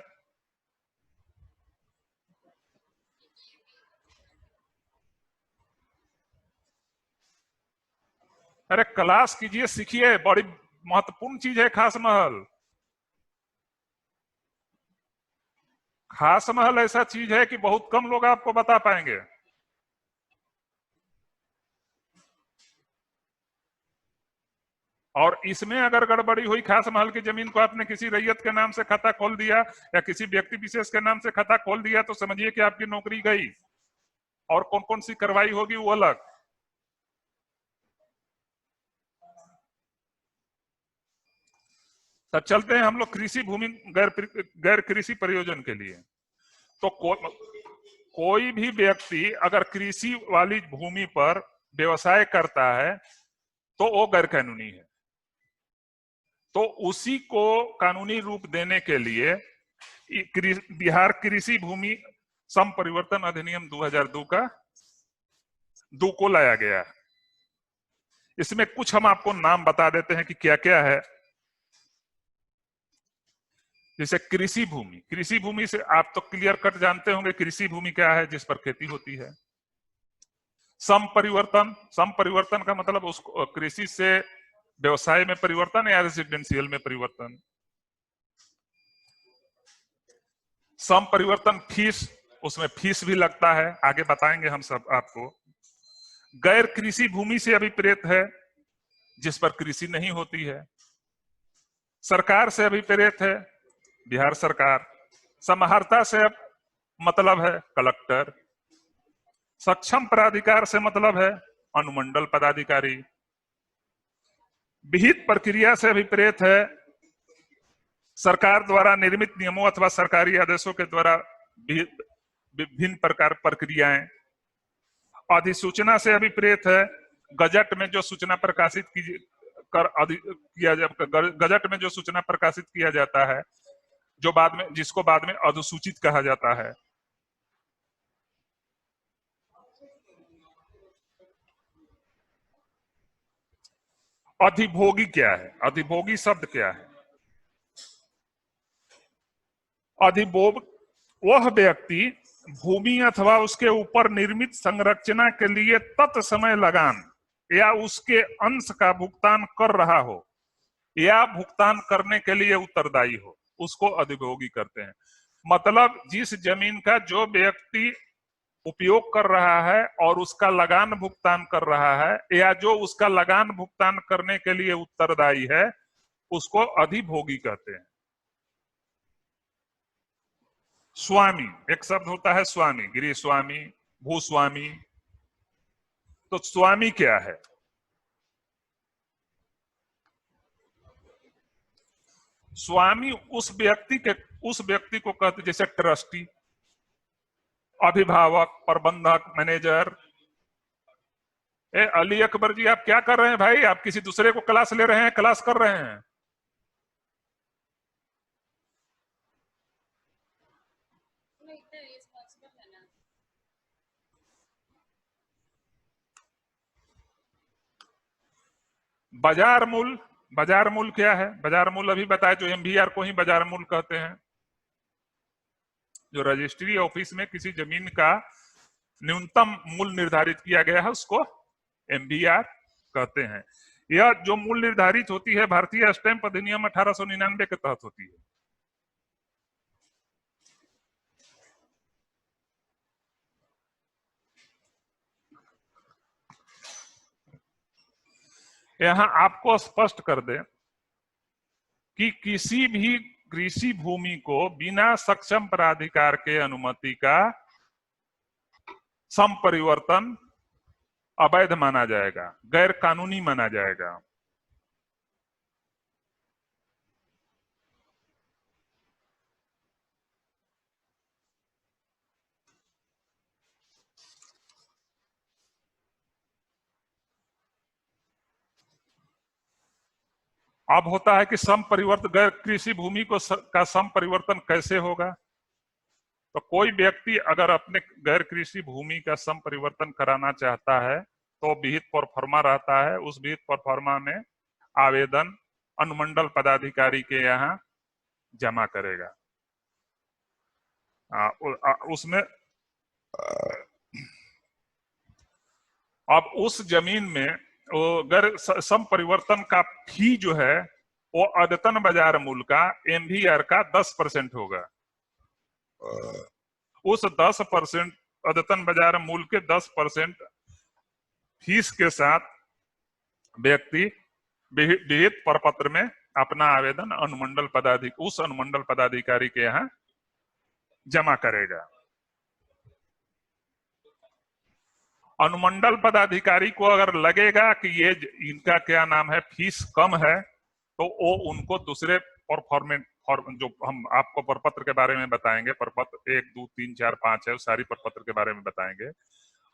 अरे क्लास कीजिए, सीखिए, बड़ी महत्वपूर्ण चीज है खास महल। खास महल ऐसा चीज है कि बहुत कम लोग आपको बता पाएंगे। और इसमें अगर गड़बड़ी हुई, खास महल की जमीन को आपने किसी रैयत के नाम से खाता खोल दिया या किसी व्यक्ति विशेष के नाम से खाता खोल दिया, तो समझिए कि आपकी नौकरी गई और कौन कौन सी कार्रवाई होगी वो अलग। तब चलते हैं हम लोग कृषि भूमि गैर कृषि परियोजन के लिए। तो कोई भी व्यक्ति अगर कृषि वाली भूमि पर व्यवसाय करता है तो वो गैर कानूनी है। तो उसी को कानूनी रूप देने के लिए बिहार कृषि भूमि संपरिवर्तन अधिनियम 2002 को लाया गया। इसमें कुछ हम आपको नाम बता देते हैं कि क्या क्या है। जैसे कृषि भूमि से आप तो क्लियर कट जानते होंगे कृषि भूमि क्या है, जिस पर खेती होती है। संपरिवर्तन का मतलब उसको कृषि से व्यवसाय में परिवर्तन या रेसिडेंशियल में परिवर्तन। संपरिवर्तन फीस, उसमें फीस भी लगता है, आगे बताएंगे हम सब आपको। गैर कृषि भूमि से अभिप्रेत है जिस पर कृषि नहीं होती है। सरकार से अभिप्रेत है बिहार सरकार। समाहर्ता से मतलब है कलेक्टर। सक्षम प्राधिकार से मतलब है अनुमंडल पदाधिकारी। विहित प्रक्रिया से अभिप्रेत है सरकार द्वारा निर्मित नियमों अथवा सरकारी आदेशों के द्वारा विभिन्न प्रकार प्रक्रियाएं। अधिसूचना से अभिप्रेत है गजट में जो सूचना प्रकाशित गजट में जो सूचना प्रकाशित किया जाता है, जो जिसको बाद में अधिसूचित कहा जाता है। अधिभोगी क्या है? अधिभोगी शब्द क्या है? अधिभोग वह व्यक्ति भूमि अथवा उसके ऊपर निर्मित संरचना के लिए तत्समय लगान या उसके अंश का भुगतान कर रहा हो या भुगतान करने के लिए उत्तरदायी हो, उसको अधिभोगी करते हैं। मतलब जिस जमीन का जो व्यक्ति उपयोग कर रहा है और उसका लगान भुगतान कर रहा है या जो उसका लगान भुगतान करने के लिए उत्तरदायी है, उसको अधिभोगी कहते हैं। स्वामी, एक शब्द होता है स्वामी, गृह स्वामी, भूस्वामी। तो स्वामी क्या है? स्वामी उस व्यक्ति को कहते, जैसे ट्रस्टी, अभिभावक, प्रबंधक, मैनेजर, अली अकबर जी, आप क्या कर रहे हैं भाई? आप किसी दूसरे को क्लास ले रहे हैं, क्लास कर रहे हैं? बाजार मूल्य क्या है? बाजार मूल्य अभी बताए, जो एमवीआर को ही बाजार मूल्य कहते हैं। जो रजिस्ट्री ऑफिस में किसी जमीन का न्यूनतम मूल्य निर्धारित किया गया है उसको एमवीआर कहते हैं। यह जो मूल्य निर्धारित होती है भारतीय स्टैंप अधिनियम 1899 के तहत होती है। यहां आपको स्पष्ट कर दें कि किसी भी कृषि भूमि को बिना सक्षम प्राधिकार के अनुमति का संपरिवर्तन अवैध माना जाएगा, गैर कानूनी माना जाएगा। अब होता है कि सम परिवर्तन, गैर कृषि भूमि को का सम परिवर्तन कैसे होगा? तो कोई व्यक्ति अगर अपने गैर कृषि भूमि का सम परिवर्तन कराना चाहता है तो विहित प्रोफार्मा रहता है। उस विहित प्रोफार्मा में आवेदन अनुमंडल पदाधिकारी के यहाँ जमा करेगा। उसमें अब उस जमीन में अगर सम परिवर्तन का फी जो है वो अद्यतन बाजार मूल्य का एमवीआर का 10% होगा। उस 10% अद्यतन बाजार मूल्य के 10% फीस के साथ व्यक्ति विहित प्रपत्र में अपना आवेदन उस अनुमंडल पदाधिकारी के यहाँ जमा करेगा। अनुमंडल पदाधिकारी को अगर लगेगा कि ये इनका क्या नाम है फीस कम है, तो वो उनको दूसरे जो हम आपको प्रपत्र के बारे में बताएंगे, प्रपत्र 1, 2, 3, 4, 5 है, सारी प्रपत्र के बारे में बताएंगे।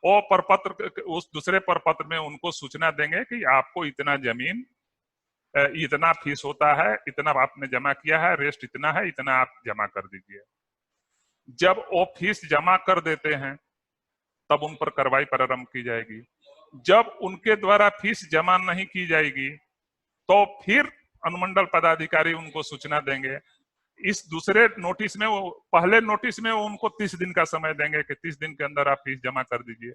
वो प्रपत्र, उस दूसरे प्रपत्र में उनको सूचना देंगे कि आपको इतना जमीन, इतना फीस होता है, इतना आपने जमा किया है, रेस्ट इतना है, इतना आप जमा कर दीजिए। जब वो फीस जमा कर देते हैं तब उन पर कार्रवाई प्रारंभ की जाएगी। जब उनके द्वारा फीस जमा नहीं की जाएगी तो फिर अनुमंडल पदाधिकारी उनको सूचना देंगे। इस दूसरे नोटिस में, वो पहले नोटिस में वो उनको 30 दिन का समय देंगे कि 30 दिन के अंदर आप फीस जमा कर दीजिए।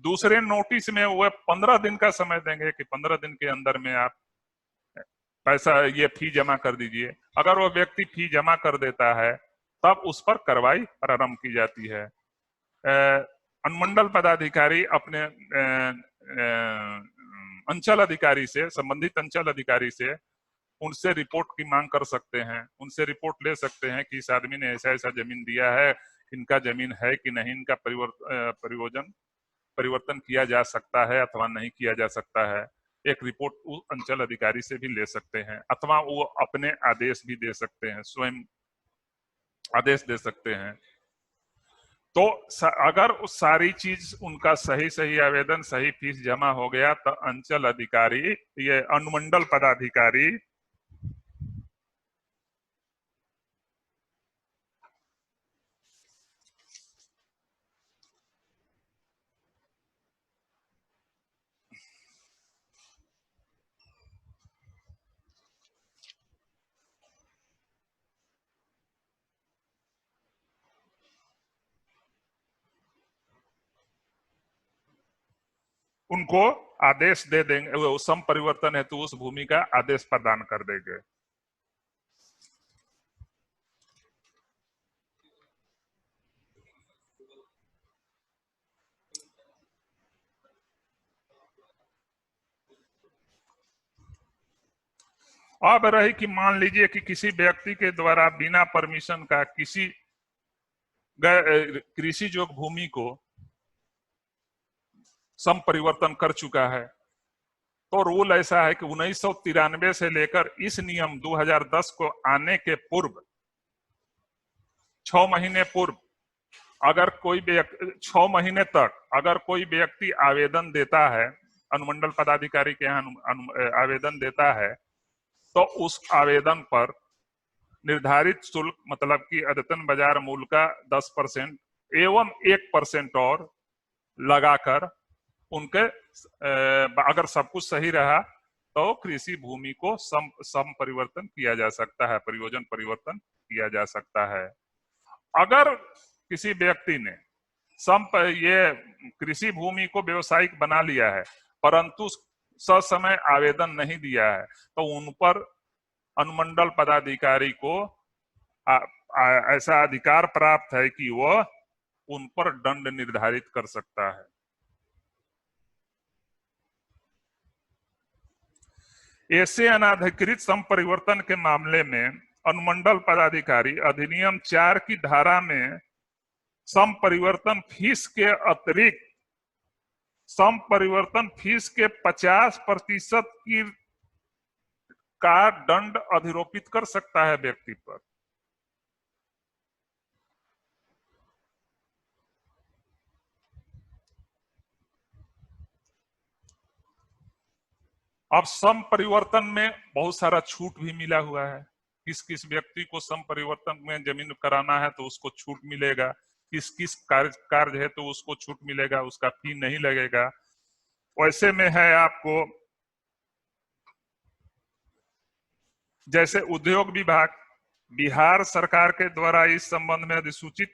दूसरे नोटिस में वो 15 दिन का समय देंगे कि 15 दिन के अंदर में आप पैसा, ये फी जमा कर दीजिए। अगर वो व्यक्ति फी जमा कर देता है तब उस पर कार्रवाई प्रारंभ की जाती है। अनुमंडल पदाधिकारी अपने अंचल अधिकारी से, संबंधित अंचल अधिकारी से उनसे रिपोर्ट की मांग कर सकते हैं, उनसे रिपोर्ट ले सकते हैं कि इस आदमी ने ऐसा ऐसा जमीन दिया है, इनका जमीन है कि नहीं, इनका परिवर्तन किया जा सकता है अथवा नहीं किया जा सकता है। एक रिपोर्ट उस अंचल अधिकारी से भी ले सकते हैं, अथवा वो अपने आदेश भी दे सकते हैं, स्वयं आदेश दे सकते हैं। तो अगर उस सारी चीज, उनका सही सही आवेदन, सही फीस जमा हो गया तो अंचल अधिकारी, ये अनुमंडल पदाधिकारी उनको आदेश दे देंगे, वो सम परिवर्तन हेतु उस भूमि का आदेश प्रदान कर देंगे। अब रही कि मान लीजिए कि किसी व्यक्ति के द्वारा बिना परमिशन का किसी कृषि योग्य भूमि को सम परिवर्तन कर चुका है, तो रूल ऐसा है कि 1993 से लेकर इस नियम 2010 को आने के पूर्व 6 महीने पूर्व अगर कोई 6 महीने तक अगर कोई व्यक्ति आवेदन देता है अनुमंडल पदाधिकारी के यहाँ आवेदन देता है, तो उस आवेदन पर निर्धारित शुल्क मतलब कि अद्यतन बाजार मूल्य का 10% एवं 1% और लगाकर उनके अगर सब कुछ सही रहा तो कृषि भूमि को सम परिवर्तन किया जा सकता है, प्रयोजन परिवर्तन किया जा सकता है। अगर किसी व्यक्ति ने ये कृषि भूमि को व्यवसायिक बना लिया है परंतु ससमय आवेदन नहीं दिया है, तो उन पर अनुमंडल पदाधिकारी को ऐसा अधिकार प्राप्त है कि वह उन पर दंड निर्धारित कर सकता है। ऐसे अनाधिकृत संपरिवर्तन के मामले में अनुमंडल पदाधिकारी अधिनियम 4 की धारा में संपरिवर्तन फीस के अतिरिक्त संपरिवर्तन फीस के 50% की का दंड अधिरोपित कर सकता है व्यक्ति पर। अब संपरिवर्तन में बहुत सारा छूट भी मिला हुआ है। किस किस व्यक्ति को संपरिवर्तन में जमीन कराना है तो उसको छूट मिलेगा, किस किस कार्य है तो उसको छूट मिलेगा, उसका फी नहीं लगेगा। वैसे में है आपको जैसे उद्योग विभाग बिहार सरकार के द्वारा इस संबंध में अधिसूचित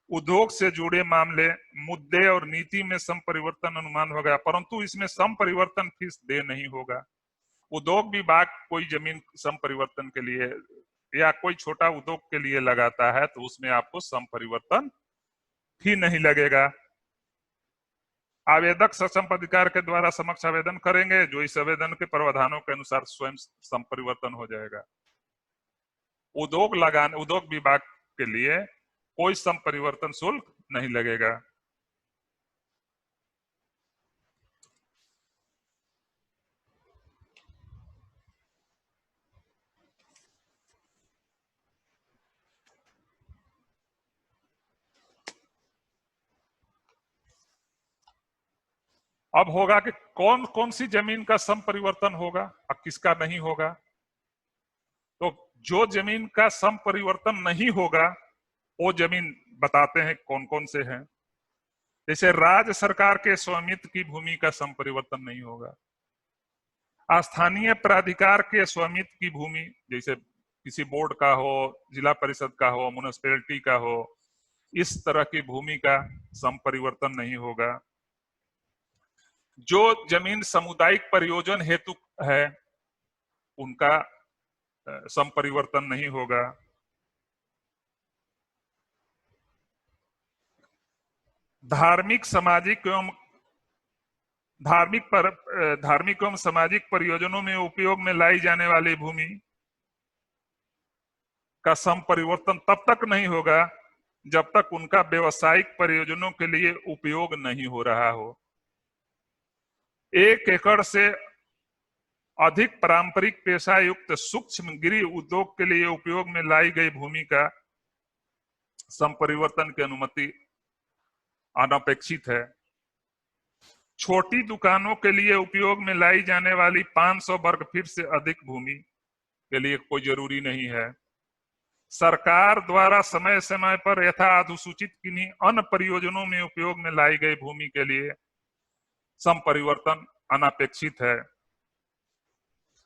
उद्योग से जुड़े मामले मुद्दे और नीति में संपरिवर्तन अनुमान होगा, परंतु इसमें संपरिवर्तन फीस दे नहीं होगा। उद्योग विभाग कोई जमीन संपरिवर्तन के लिए या कोई छोटा उद्योग के लिए लगाता है तो उसमें आपको संपरिवर्तन फी नहीं लगेगा। आवेदक सक्षम पदाधिकारी के द्वारा समक्ष आवेदन करेंगे, जो इस आवेदन के प्रावधानों के अनुसार स्वयं संपरिवर्तन हो जाएगा। उद्योग विभाग के लिए कोई संपरिवर्तन शुल्क नहीं लगेगा। अब होगा कि कौन कौन सी जमीन का संपरिवर्तन होगा और किसका नहीं होगा। तो जो जमीन का संपरिवर्तन नहीं होगा वो जमीन बताते हैं कौन कौन से हैं। जैसे राज्य सरकार के स्वामित्व की भूमि का संपरिवर्तन नहीं होगा, स्थानीय प्राधिकार के स्वामित्व की भूमि जैसे किसी बोर्ड का हो, जिला परिषद का हो, म्युनिसिपैलिटी का हो, इस तरह की भूमि का संपरिवर्तन नहीं होगा। जो जमीन सामुदायिक प्रयोजन हेतु है उनका संपरिवर्तन नहीं होगा। धार्मिक एवं सामाजिक प्रयोजनों में उपयोग में लाई जाने वाली भूमि का संपरिवर्तन तब तक नहीं होगा जब तक उनका व्यवसायिक प्रयोजनों के लिए उपयोग नहीं हो रहा हो। 1 एकड़ से अधिक पारंपरिक पेशा युक्त सूक्ष्म गृह उद्योग के लिए उपयोग में लाई गई भूमि का संपरिवर्तन की अनुमति अनपेक्षित है। छोटी दुकानों के लिए उपयोग में लाई जाने वाली 500 वर्ग फीट से अधिक भूमि के लिए कोई जरूरी नहीं है। सरकार द्वारा समय समय पर यथा अधिसूचित किन्हीं अन्य परियोजनाओं में उपयोग में लाई गई भूमि के लिए संपरिवर्तन अनपेक्षित है।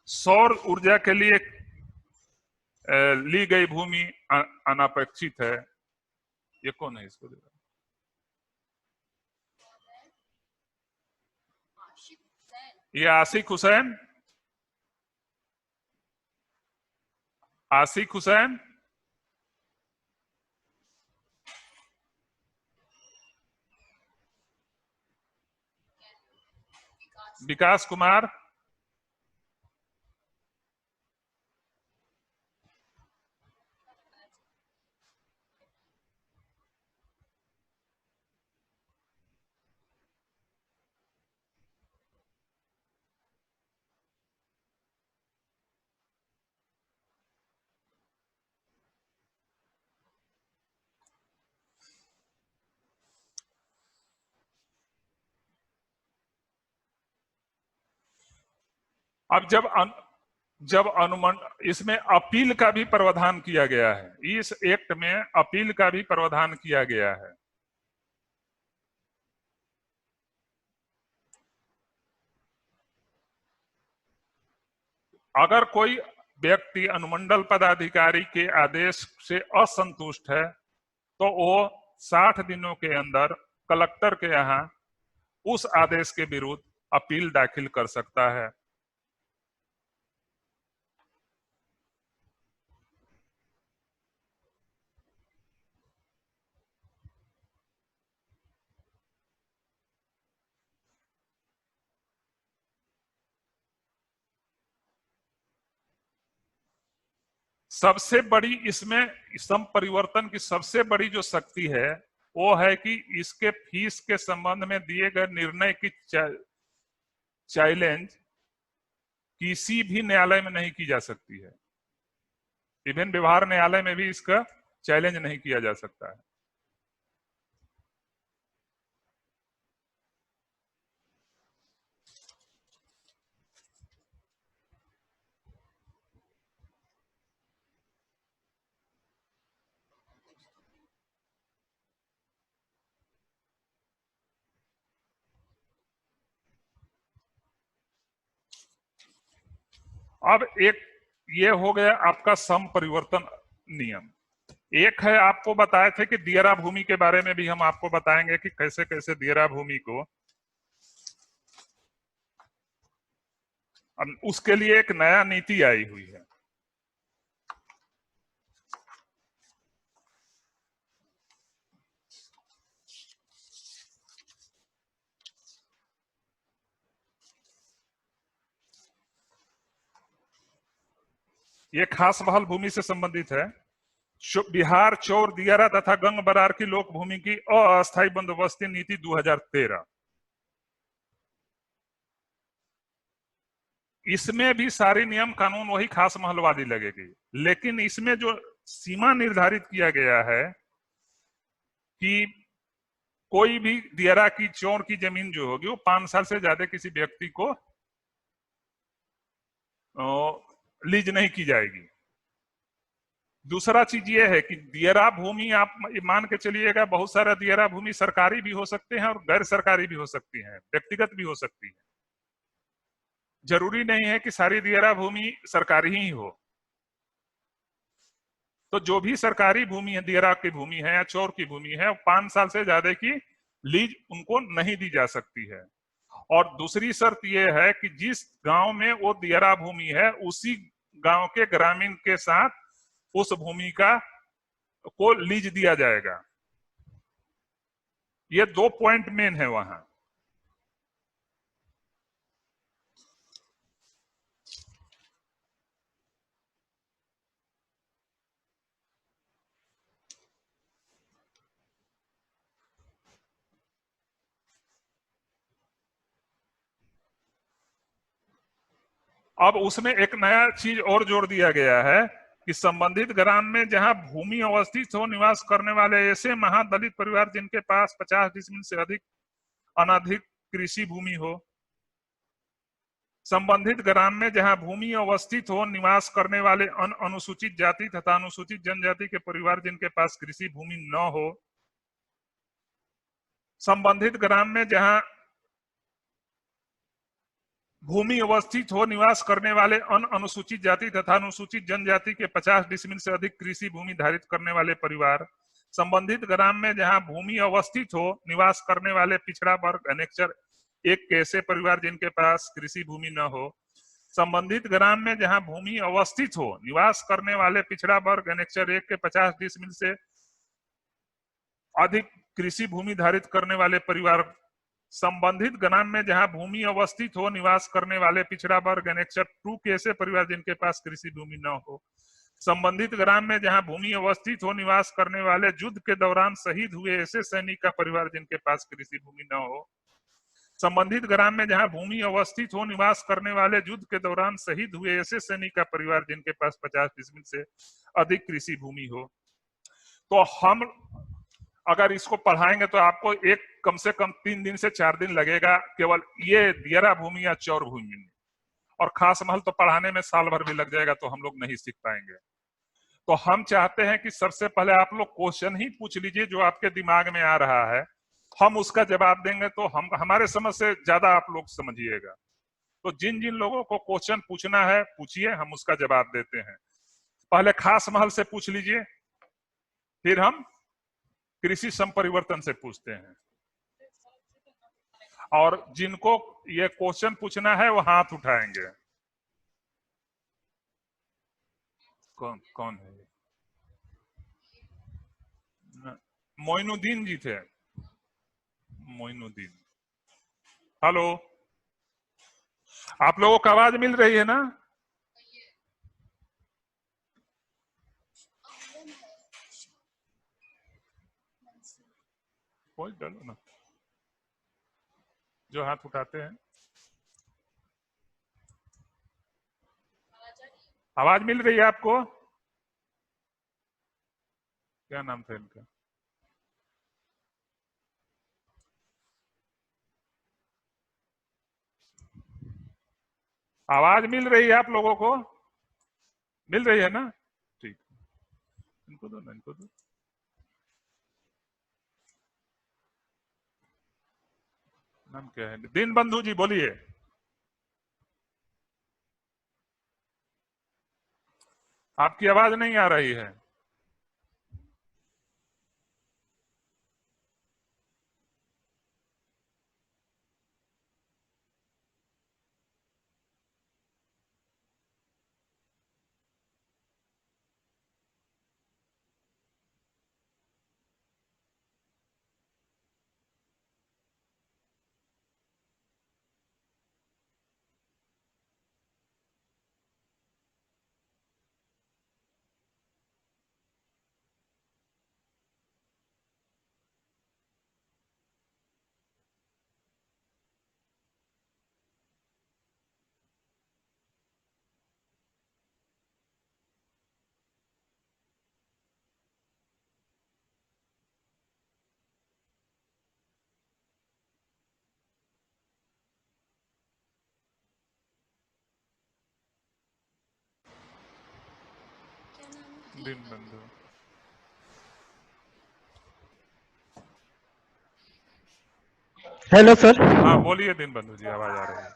सौर ऊर्जा के लिए ली गई भूमि अनपेक्षित है। ये कौन है इसको देगा? ये आशिक हुसैन। आशिक हुसैन, विकास कुमार, अब जब इसमें अपील का भी प्रावधान किया गया है, इस एक्ट में अपील का भी प्रावधान किया गया है। अगर कोई व्यक्ति अनुमंडल पदाधिकारी के आदेश से असंतुष्ट है तो वो 60 दिनों के अंदर कलेक्टर के यहाँ उस आदेश के विरुद्ध अपील दाखिल कर सकता है। सबसे बड़ी इसमें सम परिवर्तन की सबसे बड़ी जो शक्ति है वो है कि इसके फीस के संबंध में दिए गए निर्णय की चैलेंज किसी भी न्यायालय में नहीं की जा सकती है। इवन व्यवहार न्यायालय में भी इसका चैलेंज नहीं किया जा सकता है। अब एक ये हो गया आपका सम परिवर्तन नियम। एक है, आपको बताए थे कि दियरा भूमि के बारे में भी हम आपको बताएंगे कि कैसे कैसे दियरा भूमि को, अब उसके लिए एक नया नीति आई हुई है। ये खास बहाल भूमि से संबंधित है। बिहार चौर दियारा तथा गंग बरार की लोक भूमि की अस्थायी बंदोबस्ती नीति 2013। इसमें भी सारे नियम कानून वही खास महलवादी लगेगी, लेकिन इसमें जो सीमा निर्धारित किया गया है कि कोई भी दियारा की चौर की जमीन जो होगी वो 5 साल से ज्यादा किसी व्यक्ति को लीज नहीं की जाएगी। दूसरा चीज ये है कि दियरा भूमि आप मान के चलिएगा, बहुत सारा दियरा भूमि सरकारी भी हो सकते हैं और गैर सरकारी भी हो सकती है, व्यक्तिगत भी हो सकती है। जरूरी नहीं है कि सारी दियरा भूमि सरकारी ही हो। तो जो भी सरकारी भूमि है, दियरा की भूमि है या चौर की भूमि है, 5 साल से ज्यादा की लीज उनको नहीं दी जा सकती है। और दूसरी शर्त यह है कि जिस गांव में वो दियरा भूमि है उसी गांव के ग्रामीण के साथ उस भूमि का को लीज दिया जाएगा। ये 2 पॉइंट मेन है वहां। अब उसमें एक नया चीज और जोड़ दिया गया है कि संबंधित ग्राम में जहां भूमि अवस्थित हो निवास करने वाले ऐसे महादलित परिवार जिनके पास 50 डिसमिल से अधिक अनधिक कृषि भूमि हो, संबंधित ग्राम में जहां भूमि अवस्थित हो निवास करने वाले अनुसूचित जाति तथा अनुसूचित जनजाति के परिवार जिनके पास कृषि भूमि न हो, संबंधित ग्राम में जहां भूमि अवस्थित हो निवास करने वाले अनुसूचित जाति तथा अनुसूचित जनजाति के 50 डिसमिल से अधिक कृषि भूमि धारित करने वाले परिवार, संबंधित ग्राम में जहां भूमि अवस्थित हो निवास करने वाले पिछड़ा वर्ग अनेक्षर 1 के ऐसे परिवार जिनके पास कृषि भूमि न हो, संबंधित ग्राम में जहां भूमि अवस्थित हो निवास करने वाले पिछड़ा वर्ग अनेक्षर 1 के 50 डिसमिल से अधिक कृषि भूमि धारित करने वाले परिवार, संबंधित ग्राम में जहां भूमि अवस्थित हो निवास करने वाले पिछड़ा वर्ग अनेक्षर 2 के ऐसे परिवार जिनके पास कृषि भूमि न हो, संबंधित ग्राम में जहां भूमि अवस्थित हो निवास करने वाले युद्ध के दौरान शहीद हुए ऐसे सैनिक का परिवार जिनके पास कृषि भूमि न हो, संबंधित ग्राम में जहां भूमि अवस्थित हो निवास करने वाले युद्ध के दौरान शहीद हुए ऐसे सैनिक का परिवार जिनके पास 50 डिसमिल से अधिक कृषि भूमि हो। तो हम अगर इसको पढ़ाएंगे तो आपको कम से कम 3 दिन से 4 दिन लगेगा केवल ये दियरा भूमि या चौर भूमि में। और खास महल तो पढ़ाने में साल भर भी लग जाएगा, तो हम लोग नहीं सीख पाएंगे। तो हम चाहते हैं कि सबसे पहले आप लोग क्वेश्चन ही पूछ लीजिए जो आपके दिमाग में आ रहा है, हम उसका जवाब देंगे, तो हम हमारे समझ से ज्यादा आप लोग समझिएगा। तो जिन जिन लोगों को क्वेश्चन पूछना है पूछिए, हम उसका जवाब देते हैं। पहले खास महल से पूछ लीजिए, फिर हम कृषि संपरिवर्तन से पूछते हैं। और जिनको ये क्वेश्चन पूछना है वो हाथ उठाएंगे। कौन कौन है? मोइनुद्दीन जी थे। मोइनुद्दीन। हेलो, आप लोगों को आवाज मिल रही है ना? कोई डालो ना जो हाथ उठाते हैं। आवाज मिल रही है आपको? क्या नाम था इनका? आवाज मिल रही है आप लोगों को? मिल रही है ना? ठीक, इनको दो ना, इनको दो। नाम क्या है? दीन बंधु जी बोलिए। आपकी आवाज नहीं आ रही है। दीन बंधु। Hello sir. हाँ बोलिए दीन बंधु जी, आवाज आ रही है।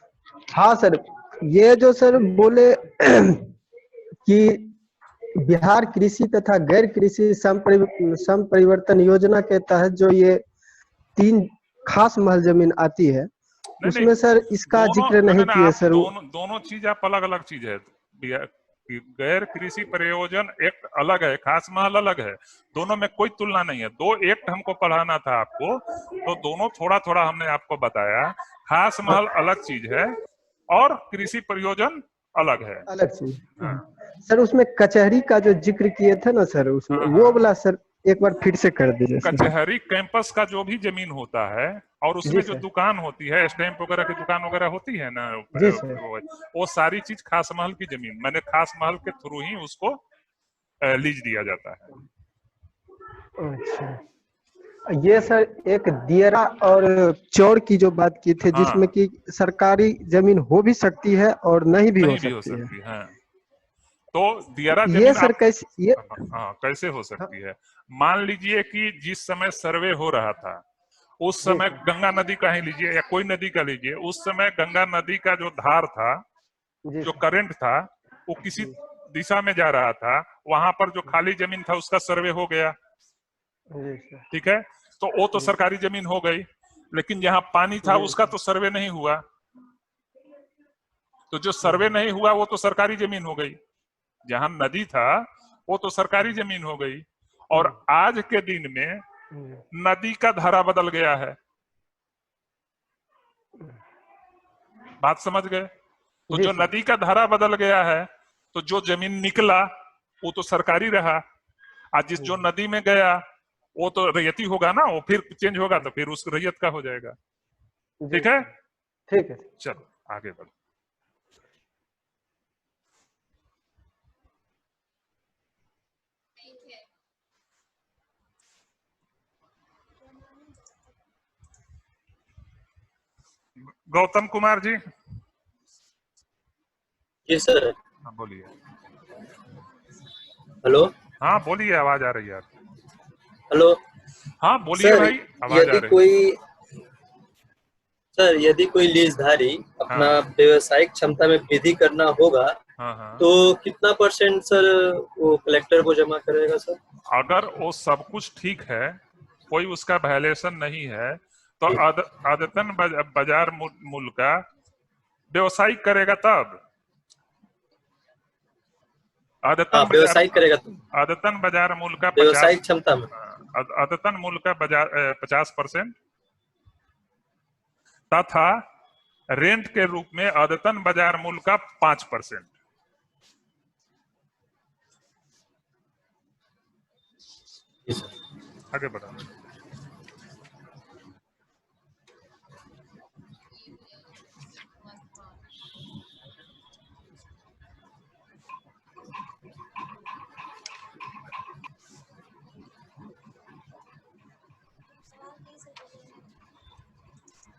हाँ सर, ये जो सर बोले कि बिहार कृषि तथा गैर कृषि संपरिवर्तन योजना के तहत जो ये 3 खास महल जमीन आती है, नहीं नहीं, उसमें सर इसका दोनों जिक्र नहीं ना किए आप सर। दोनों दोनों चीज आप अलग अलग चीज है। गैर कृषि प्रयोजन एक्ट अलग है, खास महल अलग है। दोनों में कोई तुलना नहीं है। 2 एक्ट हमको पढ़ाना था आपको, तो दोनों थोड़ा थोड़ा हमने आपको बताया। खास महल अलग चीज है और कृषि प्रयोजन अलग है। अलग चीज। हाँ सर उसमें कचहरी का जो जिक्र किए थे ना सर, उसमें हाँ वो हाँ। वाला सर एक बार फिर से कर दीजिए सर। कचहरी कैंपस का जो भी जमीन होता है और जी उसमें जो सर। दुकान होती है, स्टैंप वगैरह की दुकान वगैरह होती है ना, जी सर। वो सारी चीज खास महल की जमीन, मैंने खास महल के थ्रू ही उसको लीज दिया जाता है। अच्छा, ये सर एक दियरा और चौर की जो बात की थे, जिसमें हाँ, कि सरकारी जमीन हो भी सकती है और नहीं भी हो नहीं भी हो सकती है। सकती है। तो दियारा ये जमीन सर आप, कैसे ये। हाँ कैसे हो हाँ, सकती है? मान लीजिए कि जिस समय सर्वे हो रहा था उस जी समय सर। गंगा नदी का ही लीजिए या कोई नदी का लीजिए, उस समय गंगा नदी का जो धार था, जी जो सर। करंट था, वो किसी जी दिशा में जा रहा था। वहां पर जो खाली जमीन था उसका सर्वे हो गया, जी सर। ठीक है? तो वो तो जी सरकारी जमीन हो गई। लेकिन जहां पानी था जी उसका सर। तो सर्वे नहीं हुआ, तो जो सर्वे नहीं हुआ वो तो सरकारी जमीन हो गई। जहां नदी था वो तो सरकारी जमीन हो गई। और आज के दिन में नदी का धारा बदल गया है। बात समझ गए? तो जी जो सर। नदी का धारा बदल गया है, तो जो जमीन निकला वो तो सरकारी रहा। आज जिस जो नदी में गया वो तो रैयती होगा ना, वो फिर चेंज होगा तो फिर उस रैयत का हो जाएगा। जी ठीक है, सर। ठीक है सर। चलो आगे बढ़ो। गौतम कुमार जी। जी सर। हाँ बोलिए। हेलो। हाँ बोलिए, आवाज आ रही है आपकी। हेलो। हाँ बोलिए सर, भाई, आवाज आ यदि रही है। कोई सर यदि कोई लीजधारी अपना हाँ व्यवसायिक क्षमता में वृद्धि करना होगा हाँ हाँ। तो कितना % सर वो कलेक्टर को जमा करेगा सर? अगर वो सब कुछ ठीक है, कोई उसका वायलेशन नहीं है, तो आदतन बाजार मूल्य का व्यवसायिक करेगा तब। हाँ, आदतन बाजार व्यवसायिक करेगा तो आदतन बाजार मूल्य का व्यवसायिक क्षमता में। आदतन मूल्य का बाजार 50% तथा रेंट के रूप में आदतन बाजार मूल्य का 5%। जी सर। आगे बढ़ा।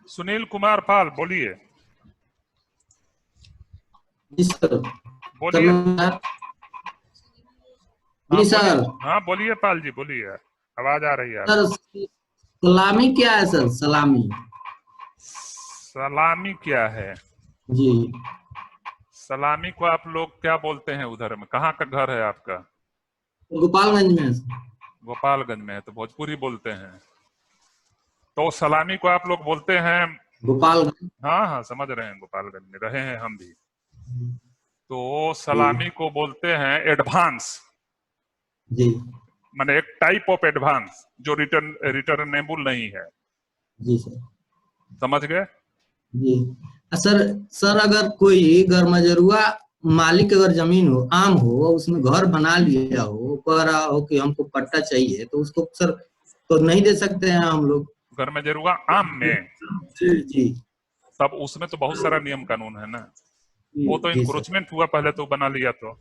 सुनील कुमार पाल बोलिए। जी सर। बोलिए। हाँ जी सर। बोलिए, हाँ बोलिए पाल जी, बोलिए, आवाज आ रही है सर आपकी। सलामी क्या है सर? सलामी। सलामी क्या है? जी। सलामी को आप लोग क्या बोलते हैं उधर में? कहाँ का घर है आपका? गोपालगंज में है सर। गोपालगंज में है तो भोजपुरी बोलते हैं। तो सलामी को आप लोग बोलते हैं। गोपालगंज। हाँ हाँ समझ रहे हैं, गोपालगंज में रहे हैं हम भी। तो जी। सलामी को बोलते हैं एडवांस, जी। माने एक टाइप ऑफ एडवांस जो रिटर्नेबल नहीं है। जी सर। समझ गए? जी। सर सर अगर कोई गरमजरुआ मालिक अगर जमीन हो, आम हो, उसमें घर बना लिया हो, कह रहा हो कि हमको पट्टा चाहिए, तो उसको सर तो नहीं दे सकते हैं हम लोग? घर में जरूर आम में, जी जी। तब उसमें तो बहुत सारा नियम कानून है ना। वो तो जी सर। इंक्रोचमेंट हुआ पहले तो बना लिया, तो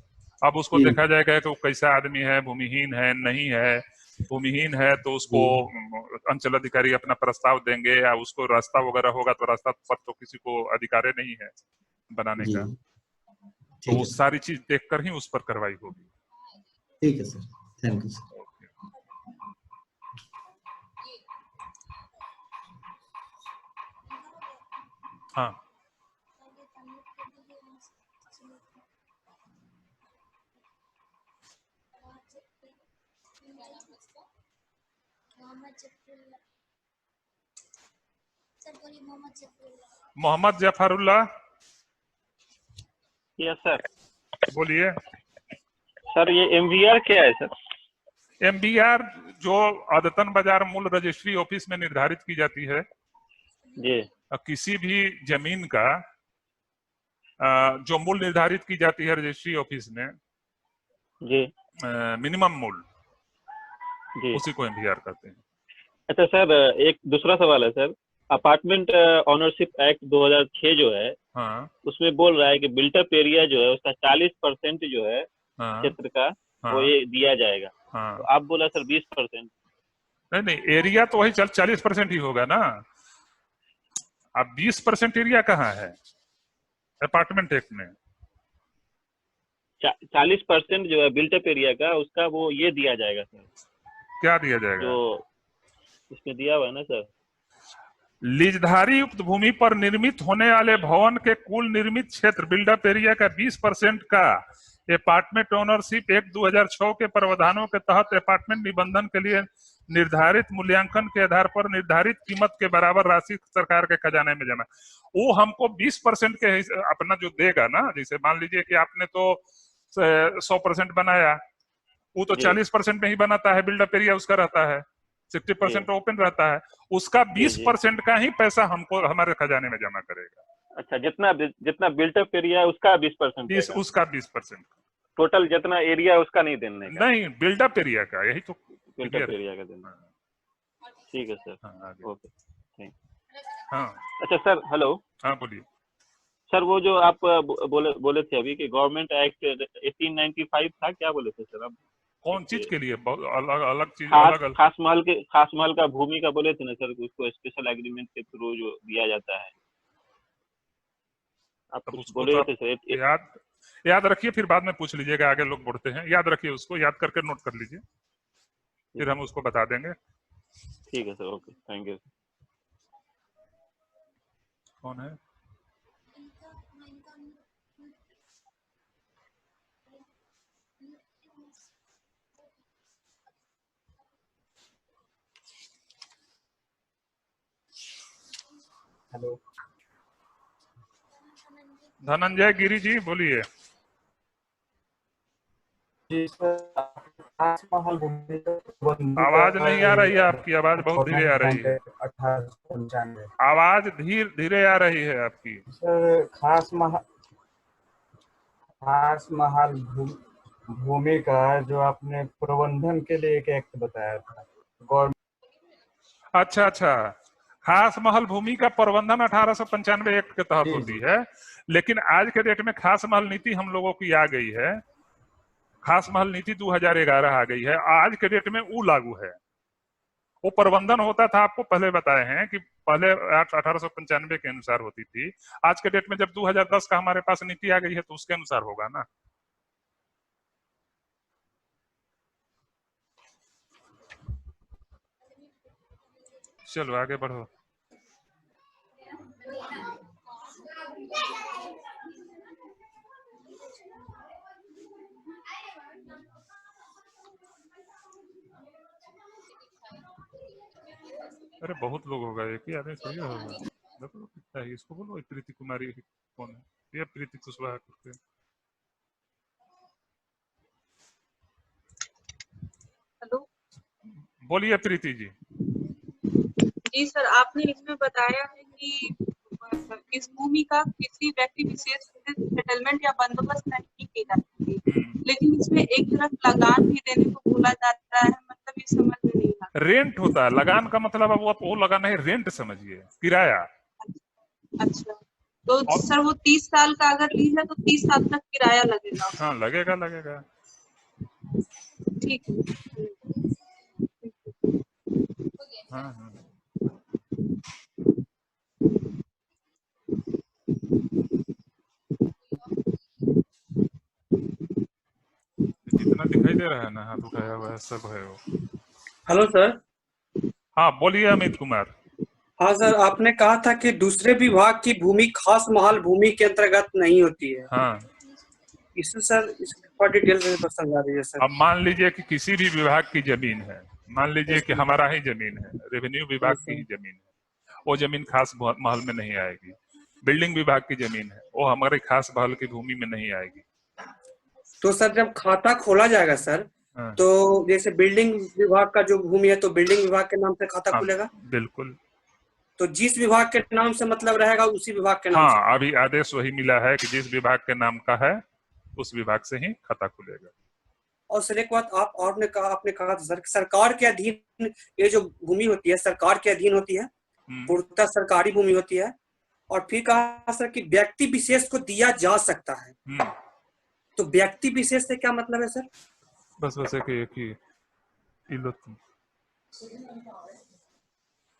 अब उसको जी देखा जाएगा कि वो कैसा आदमी है, भूमिहीन है नहीं है। भूमिहीन है तो उसको जी। अंचल अधिकारी अपना प्रस्ताव देंगे, या उसको रास्ता वगैरह होगा तो रास्ता पर तो किसी को अधिकार नहीं है बनाने जी। का। तो ठीक वो है सर। सारी चीज देखकर ही उस पर कार्रवाई होगी। ठीक है सर। Thank you sir. हाँ मोहम्मद जफरुल्लाह यस सर। बोलिए। सर ये एमवीआर क्या है सर? एमबीआर जो आदतन बाजार मूल्य रजिस्ट्री ऑफिस में निर्धारित की जाती है। जी। किसी भी जमीन का जो मूल्य निर्धारित की जाती है रजिस्ट्री ऑफिस में, जी। मिनिमम मूल्य, जी। उसी को एमबीआर कहते हैं। अच्छा सर, एक दूसरा सवाल है सर। अपार्टमेंट ऑनरशिप एक्ट 2006 जो है, हाँ उसमें बोल रहा है कि बिल्टअप एरिया जो है उसका 40% जो है हाँ क्षेत्र का, वो हाँ ये दिया जाएगा। हाँ। तो आप बोला सर 20%। नहीं नहीं, एरिया तो वही 40% ही होगा ना। अब 20% एरिया कहाँ है अपार्टमेंट एक्ट में? 40% जो है बिल्टअप एरिया का, उसका वो ये दिया जाएगा सर। क्या दिया जाएगा? जो इसमें दिया हुआ है ना सर, लीजधारी उक्त भूमि पर निर्मित होने वाले भवन के कुल निर्मित क्षेत्र बिल्डअप एरिया का 20% का अपार्टमेंट ओनरशिप एक्ट 2006 के प्रावधानों के तहत अपार्टमेंट निबंधन के लिए निर्धारित मूल्यांकन के आधार पर निर्धारित कीमत के बराबर राशि सरकार के खजाने में जमा। वो हमको 20% के अपना जो देगा ना, जैसे मान लीजिए कि आपने तो 100% बनाया, वो तो 40% में ही बनाता है, बिल्डअप एरिया उसका रहता है 60% ओपन रहता है, उसका 20% का ही पैसा हमको हमारे खजाने में जमा करेगा। अच्छा, जितना जितना बिल्टअप एरिया है उसका 20%, उसका 20%, टोटल जितना एरिया है उसका नहीं देने का? नहीं, बिल्डअप एरिया का, यही तो बिल्टअप एरिया का देना। ठीक है सर। हाँ ओके, थैंक। हाँ अच्छा सर, हेलो। हाँ बोलिए। सर वो जो आप बोले थे अभी कि गवर्नमेंट एक्ट 1895 था, क्या बोले थे सर आप? कौन चीज के लिए? अलग अलग चीज, अलग अलग। खास महल का भूमि का बोले थे ना सर, उसको स्पेशल एग्रीमेंट के थ्रू जो दिया जाता है, आप कुछ बोले थे सर। याद रखिए, फिर बाद में पूछ लीजिएगा, आगे लोग बढ़ते हैं। याद रखिए, उसको याद करके नोट कर लीजिए, फिर हम उसको बता देंगे। ठीक है सर, ओके, थैंक यू। कौन है? हेलो, धनंजय गिरी जी, बोलिए। जी सर, ताजमहल घूमने का प्रबंध आवाज नहीं आ रही है, का आपकी आवाज बहुत धीरे आ रही है। 1895 आवाज धीरे आ रही है आपकी। सर, खास महल भूमि का जो आपने प्रबंधन के लिए एक एक्ट बताया था, गवर्नमेंट। अच्छा, खास महल भूमि का प्रबंधन 1895 एक्ट के तहत जी, होती जी। है, लेकिन आज के डेट में खास महल नीति हम लोगों की आ गई है। खास महल नीति 2011 आ गई है, आज के डेट में वो लागू है। वो प्रबंधन होता था, आपको पहले बताए हैं कि पहले 1895 के अनुसार होती थी। आज के डेट में जब 2010 का हमारे पास नीति आ गई है तो उसके अनुसार होगा ना। चलो आगे बढ़ो। अरे बहुत लोग होगा, एक ही आदमी थोड़ी होगा। देखो कितना है, इसको बोलो प्रीति कुमारी कौन है, ये प्रीति कुशवाहा करते हैं। हेलो बोलिए प्रीति जी। जी सर, आपने इसमें बताया है कि इस भूमि का किसी व्यक्ति विशेष से सेटलमेंट या बंदोबस्त नहीं की जा सकती, लेकिन इसमें एक तरफ लगान भी देने को बोला जाता है, मतलब ये समझ में नहीं आता। रेंट होता है, लगान का मतलब अब वो लगाना है, रेंट समझिए, किराया। अच्छा, तो और सर वो 30 साल का अगर लीज है तो 30 साल तक किराया लगेगा? हाँ, लगेगा। ठीक है। हाँ। जितना दिखाई दे रहा है ना, हाथ उठाया हुआ है, सब है वो। Hello sir. हाँ बोलिए अमित कुमार। हाँ सर, आपने कहा था कि दूसरे विभाग की भूमि खास महल भूमि के अंतर्गत नहीं होती है। हाँ, इससे सर और डिटेल से समझा दीजिए सर। अब मान लीजिए कि किसी भी विभाग की जमीन है, मान लीजिए यस कि सर। हमारा ही जमीन है, रेवेन्यू विभाग यस की ही सर। जमीन है, वो जमीन खास महल में नहीं आएगी। बिल्डिंग विभाग की जमीन है, वो हमारे खास महल की भूमि में नहीं आएगी। तो सर जब खाता खोला जाएगा सर, हाँ, तो जैसे बिल्डिंग विभाग का जो भूमि है तो बिल्डिंग विभाग के नाम से खाता हाँ, खुलेगा, बिल्कुल। तो जिस विभाग के नाम से मतलब रहेगा उसी विभाग के नाम से। हाँ, अभी आदेश वही मिला है कि जिस विभाग के नाम का है उस विभाग से ही खाता खुलेगा। और सर एक बात आपने कहा था सर, सरकार के अधीन ये जो भूमि होती है सरकार के अधीन होती है, पूर्णतः सरकारी भूमि होती है। और फिर कहा सर कि व्यक्ति विशेष को दिया जा सकता है, तो व्यक्ति विशेष से क्या मतलब है सर? बस एक ही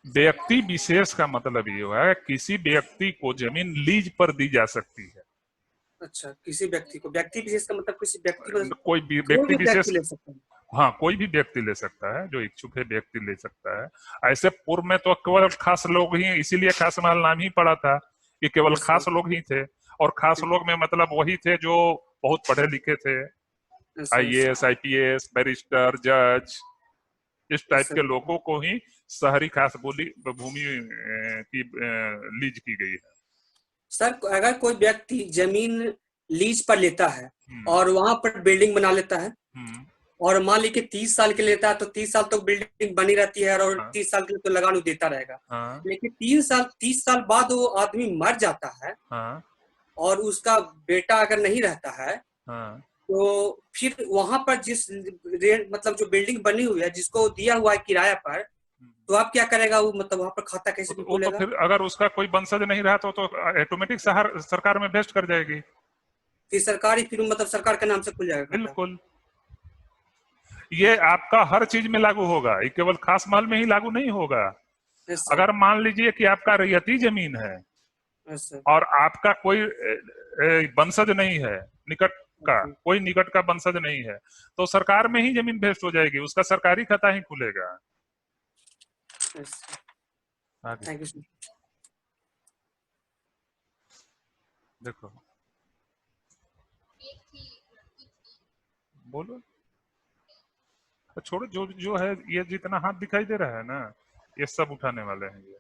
व्यक्ति विशेष का मतलब ये है किसी व्यक्ति को जमीन लीज पर दी जा सकती है। अच्छा, किसी व्यक्ति को, व्यक्ति विशेष का मतलब किसी व्यक्ति को, कोई भी व्यक्ति विशेष ले सकता है। हाँ, कोई भी व्यक्ति ले सकता है, जो इच्छुक है व्यक्ति ले सकता है। ऐसे पूर्व में तो केवल खास लोग ही, इसीलिए खास महल नाम ही पड़ा था कि केवल खास लोग ही थे। और खास लोग में मतलब वही थे जो बहुत पढ़े लिखे थे, IAS, IPS, बैरिस्टर, जज, इस टाइप के लोगों को ही शहरी खास भूमि की लीज की गई है। सर अगर कोई व्यक्ति जमीन लीज पर लेता है और वहां पर बिल्डिंग बना लेता है, और मान लीजिए 30 साल के लेता है, तो 30 साल तक बिल्डिंग बनी रहती है और 30 साल के लिए तो लगान देता रहेगा। लेकिन 30 साल बाद वो आदमी मर जाता है और उसका बेटा अगर नहीं रहता है, तो फिर वहां पर जिस मतलब जो बिल्डिंग बनी हुई है जिसको दिया हुआ है किराया पर, तो आप क्या करेगा वो, मतलब वहां पर खाता कैसे खुलेगा? तो फिर अगर उसका कोई वंशज नहीं रहा तो ऑटोमेटिक सरकार में वेस्ट कर जाएगी। फिर सरकारी, फिर मतलब सरकार के नाम से खुल जाएगा। बिल्कुल, ये आपका हर चीज में लागू होगा, ये केवल खास महल में ही लागू नहीं होगा। अगर मान लीजिए कि आपका रैयती जमीन है, अच्छा। और आपका कोई वंशज नहीं है निकट का, कोई निकट का वंशज नहीं है, तो सरकार में ही जमीन वेस्ट हो जाएगी, उसका सरकारी खाता ही खुलेगा। आगे थैंक यू सर। देखो, बोलो, छोड़ो, जो जो है, ये जितना हाथ दिखाई दे रहा है ना, ये सब उठाने वाले हैं ये,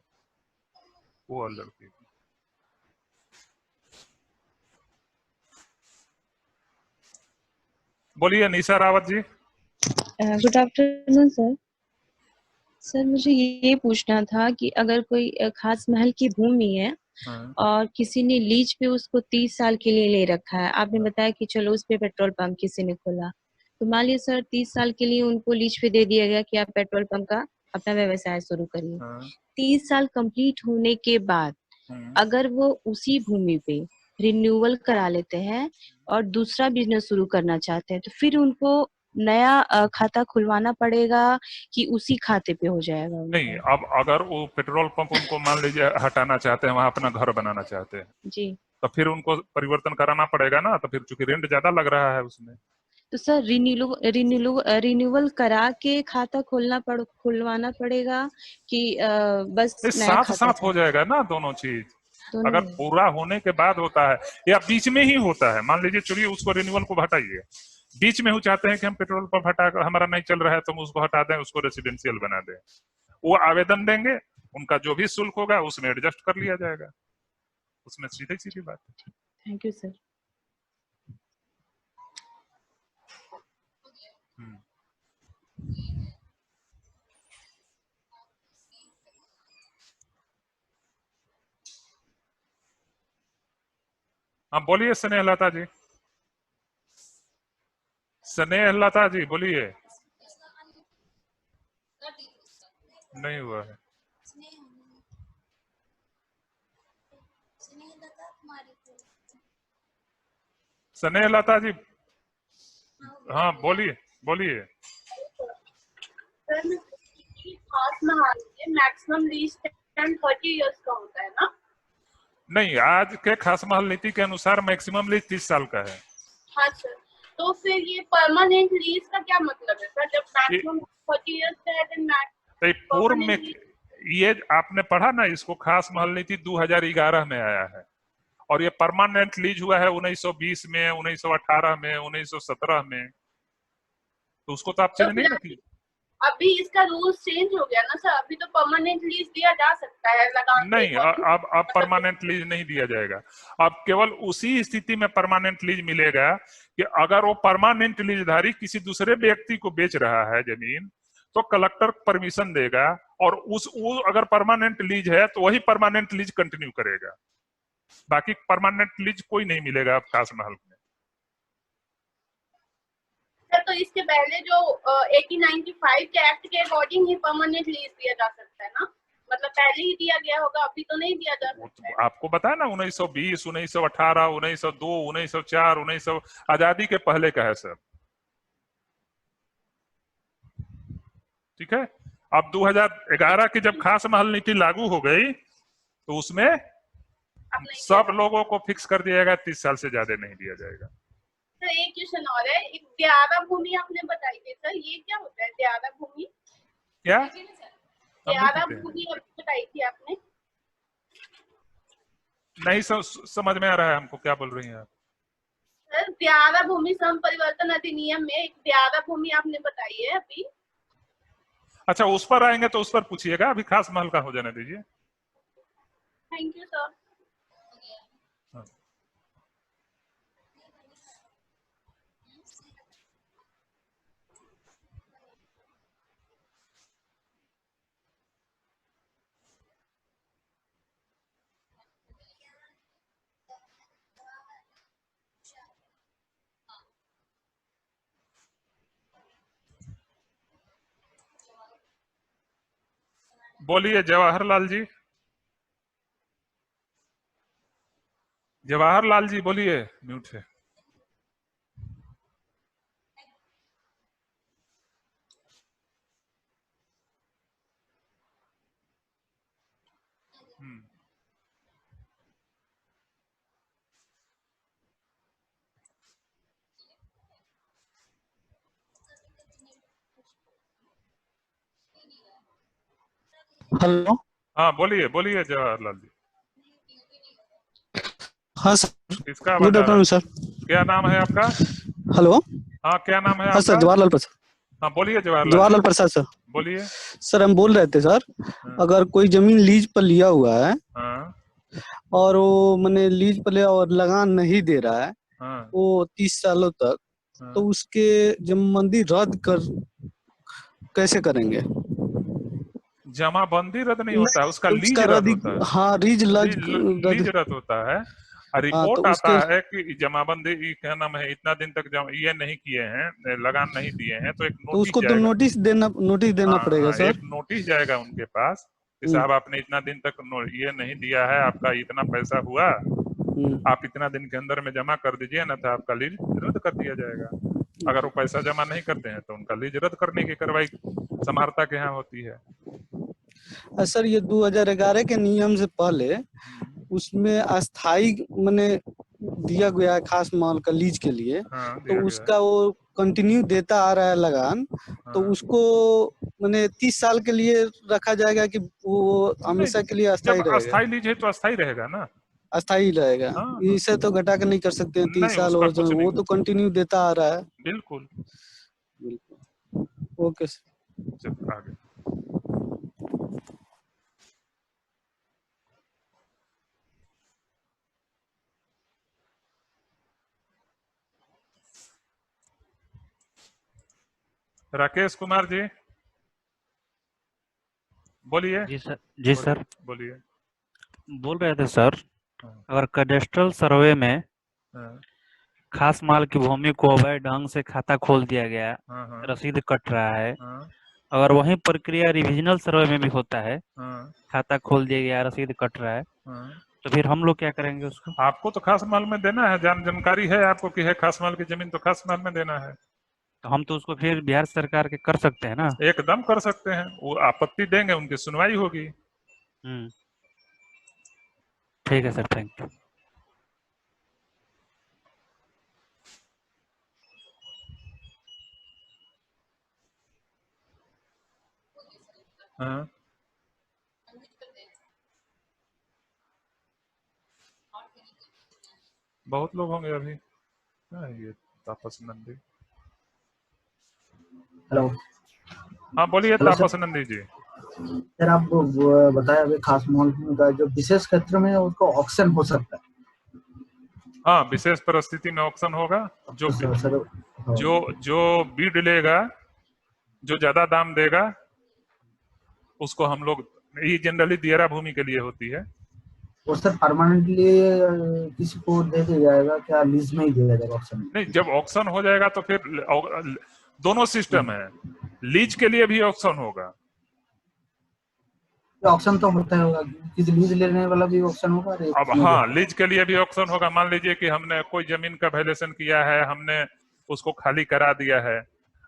वो और लड़की। बोलिए Nisha Rawat ji. Good afternoon sir. Sir मुझे ये पूछना था कि अगर कोई खास महल की भूमि है और किसी ने लीज पे उसको 30 साल के लिए ले रखा है, आपने बताया कि चलो उस पे पेट्रोल पंप किसी ने खोला, तो मान लीजिए सर 30 साल के लिए उनको लीज पे दे दिया गया कि आप पेट्रोल पंप का अपना व्यवसाय शुरू करिए। 30 साल कंप्लीट होने के बाद अगर वो उसी भूमि पे रिन्यूअल करा लेते हैं और दूसरा बिजनेस शुरू करना चाहते हैं, तो फिर उनको नया खाता खुलवाना पड़ेगा कि उसी खाते पे हो जाएगा? नहीं, अब अगर वो पेट्रोल पंप उनको मान लीजिए हटाना चाहते हैं, वहां अपना घर बनाना चाहते हैं जी, तो फिर उनको परिवर्तन कराना पड़ेगा ना, तो फिर चूंकि रेंट ज्यादा लग रहा है उसमें। तो सर रिन्यूअल करा के खाता खुलवाना पड़ेगा कि बस नया साथ खाता साथ हो जाएगा ना दोनों चीज। दोनों अगर में? पूरा होने के बाद होता है या बीच में ही होता है, मान लीजिए चलिए उसको रिन्यूअल को हटाइए, बीच में वो चाहते हैं कि हम पेट्रोल पंप हटा कर हमारा नहीं चल रहा है तो हम उसको हटा दें, उसको रेसिडेंशियल बना दें, वो आवेदन देंगे, उनका जो भी शुल्क होगा उसमें एडजस्ट कर लिया जाएगा, उसमें सीधी सीधी बात है। Thank you sir. हाँ बोलिए स्नेह लता जी, स्नेह लता जी बोलिए। नहीं हुआ है। स्नेह लता जी, हाँ बोलिए बोलिए। खास महाल में मैक्सिमम लीज टाइम 30 इयर्स का होता है ना? नहीं, आज के खास महल नीति के अनुसार मैक्सिमम लीज 30 साल का है। हाँ सर, तो फिर ये परमानेंट लीज का क्या मतलब है सर? जब मैक्सिमम 30 इयर्स का है तो पूर्व में ये आपने पढ़ा ना, इसको खास महल नीति 2011 में आया है और ये परमानेंट लीज हुआ है 1920 में, 1918 में, 1917 में, तो उसको तो आप चेंज नहीं ना किए। अभी इसका रूल्स चेंज हो गया ना सर, अभी तो परमानेंट लीज दिया जा सकता है नहीं, अब परमानेंट लीज नहीं दिया जाएगा। अब केवल उसी स्थिति में परमानेंट लीज मिलेगा कि अगर वो परमानेंट लीजधारी किसी दूसरे व्यक्ति को बेच रहा है जमीन, तो कलेक्टर परमिशन देगा और वो अगर परमानेंट लीज है तो वही परमानेंट लीज कंटिन्यू करेगा, बाकी परमानेंट लीज कोई नहीं मिलेगा अब खास महल में। तो इसके पहले जो 1895 के एक्ट के अकॉर्डिंग ही परमानेंट लीज दिया जा सकता है ना? मतलब पहले ही दिया गया होगा, अभी तो नहीं दिया जा सकता है। आपको बताया ना 1920, 1918, 1902, 1904, 1900 आजादी के पहले का है सर। ठीक है, अब 2011 की जब खास महल नीति लागू हो गई तो उसमें सब लोगों को फिक्स कर दिया गया 30 साल से ज्यादा नहीं दिया जाएगा। तो एक क्वेश्चन और है, एक द्यारा भूमि आपने बताई थी सर, ये क्या होता है द्यारा भूमि? क्या द्यारा भूमि बताई थी आपने? नहीं समझ में आ रहा है हमको, क्या बोल रही हैं आप? सर द्यारा भूमि संपरिवर्तन अधिनियम में एक द्यारा भूमि आपने बताई है अभी। अच्छा, उस पर आएंगे तो उस पर पूछिएगा, अभी खास महल का हो जाने दीजिए। Thank you sir. बोलिए जवाहरलाल जी, जवाहरलाल जी बोलिए, म्यूट है। हेलो। हाँ बोलिए बोलिए जवाहरलाल जी। हाँ सर, किसका गुड आवाज आ रहा आफ्टरनून है? सर। क्या नाम है आपका? हेलो। हाँ क्या नाम है हाँ सर, आपका? जवाहरलाल प्रसाद। हाँ बोलिए जवाहरलाल जी। जवाहरलाल प्रसाद सर। बोलिए। सर हम बोल रहे थे सर, हाँ अगर कोई जमीन लीज पर लिया हुआ है हाँ और वो मैंने लीज पर लिया और लगान नहीं दे रहा है हाँ वो 30 सालों तक, तो हाँ। उसके जमाबंदी रद्द कर कैसे करेंगे? जमाबंदी रद्द नहीं होता है, उसका नहीं, लीज उसका रद्द रद्द, होता है। हाँ रीज लज लीज रद्द। रद्द होता है। और हाँ तो रिपोर्ट आता उसके, है कि जमाबंदी क्या नाम है, इतना दिन तक ये नहीं किए हैं, लगान नहीं दिए हैं, तो एक तो नोटिस उसको तो जाएगा। नोटिस देना हाँ पड़ेगा हाँ, सर। एक नोटिस जाएगा उनके पास कि हम्म, साहब आपने इतना दिन तक ये नहीं दिया है, आपका इतना पैसा हुआ, आप इतना दिन के अंदर में जमा कर दीजिए, ना तो आपका लीज रद्द कर दिया जाएगा। अगर वो पैसा जमा नहीं करते हैं तो उनका लीज रद्द करने की कार्रवाई समाहर्ता के यहाँ होती है। सर ये 2011 के नियम से पहले उसमें अस्थाई मैंने दिया गया है खास माल का लीज के लिए, हाँ तो दिया गया है। उसका वो कंटिन्यू देता आ रहा है लगान, तो हाँ। उसको मैंने 30 साल के लिए रखा जाएगा कि वो नहीं, हमेशा के लिए अस्थाई जब रहेगा? अस्थाई लीज है तो अस्थाई रहेगा ना। अस्थाई रहेगा, हाँ इसे तो घटा कर नहीं कर सकते हैं, 30 नहीं, साल उसका हो जाए कुछ नहीं वो तो होता। कंटिन्यू देता आ रहा है। बिल्कुल। Okay sir. चल आगे। राकेश कुमार जी बोलिए। जी सर। जी सर, बोलिए। बोल रहे थे सर, हाँ अगर कैडेस्ट्रल सर्वे में हाँ खास माल की भूमि को अवैध ढंग से खाता खोल दिया गया, हाँ हाँ रसीद कट रहा है, हाँ अगर वही प्रक्रिया रिविजनल सर्वे में भी होता है, हाँ खाता खोल दिया गया, रसीद कट रहा है, हाँ। तो फिर हम लोग क्या करेंगे उसको? आपको तो खास माल में देना है, जानकारी है आपको कि है खास माल की जमीन, तो खास माल में देना है। तो हम तो उसको फिर बिहार सरकार के कर सकते हैं ना? एकदम कर सकते हैं, वो आपत्ति देंगे, उनकी सुनवाई होगी। ठीक है सर, थैंक यू। हाँ बहुत लोग होंगे अभी। हाँ, ये तापस नंदी। हेलो। हाँ बोलिए हेलो तापस सर। नंदी जी। सर आप बताया अभी खास माल का जो विशेष क्षेत्र में उसको ऑक्शन हो सकता है। हाँ विशेष परिस्थिति में ऑक्शन होगा। जो तो सर हाँ। जो बीड लेगा, जो ज्यादा दाम देगा, उसको हम लोग, ये जनरली दियरा भूमि के लिए होती है। वो सर परमानेंटली किसी को दे दिया जाएगा क्या, लीज में ही दिया जाएगा ऑक्शन में? नहीं, जब ऑक्शन हो जाएगा तो फिर दोनों सिस्टम है, लीज के लिए भी ऑक्शन होगा। ऑक्शन तो होता है होगा, किसी लीज लेने वाला भी ऑक्शन होगा। अब हाँ, लीज के लिए भी ऑक्शन होगा। मान लीजिए कि हमने कोई जमीन का वैल्यूएशन किया है, हमने उसको खाली करा दिया है,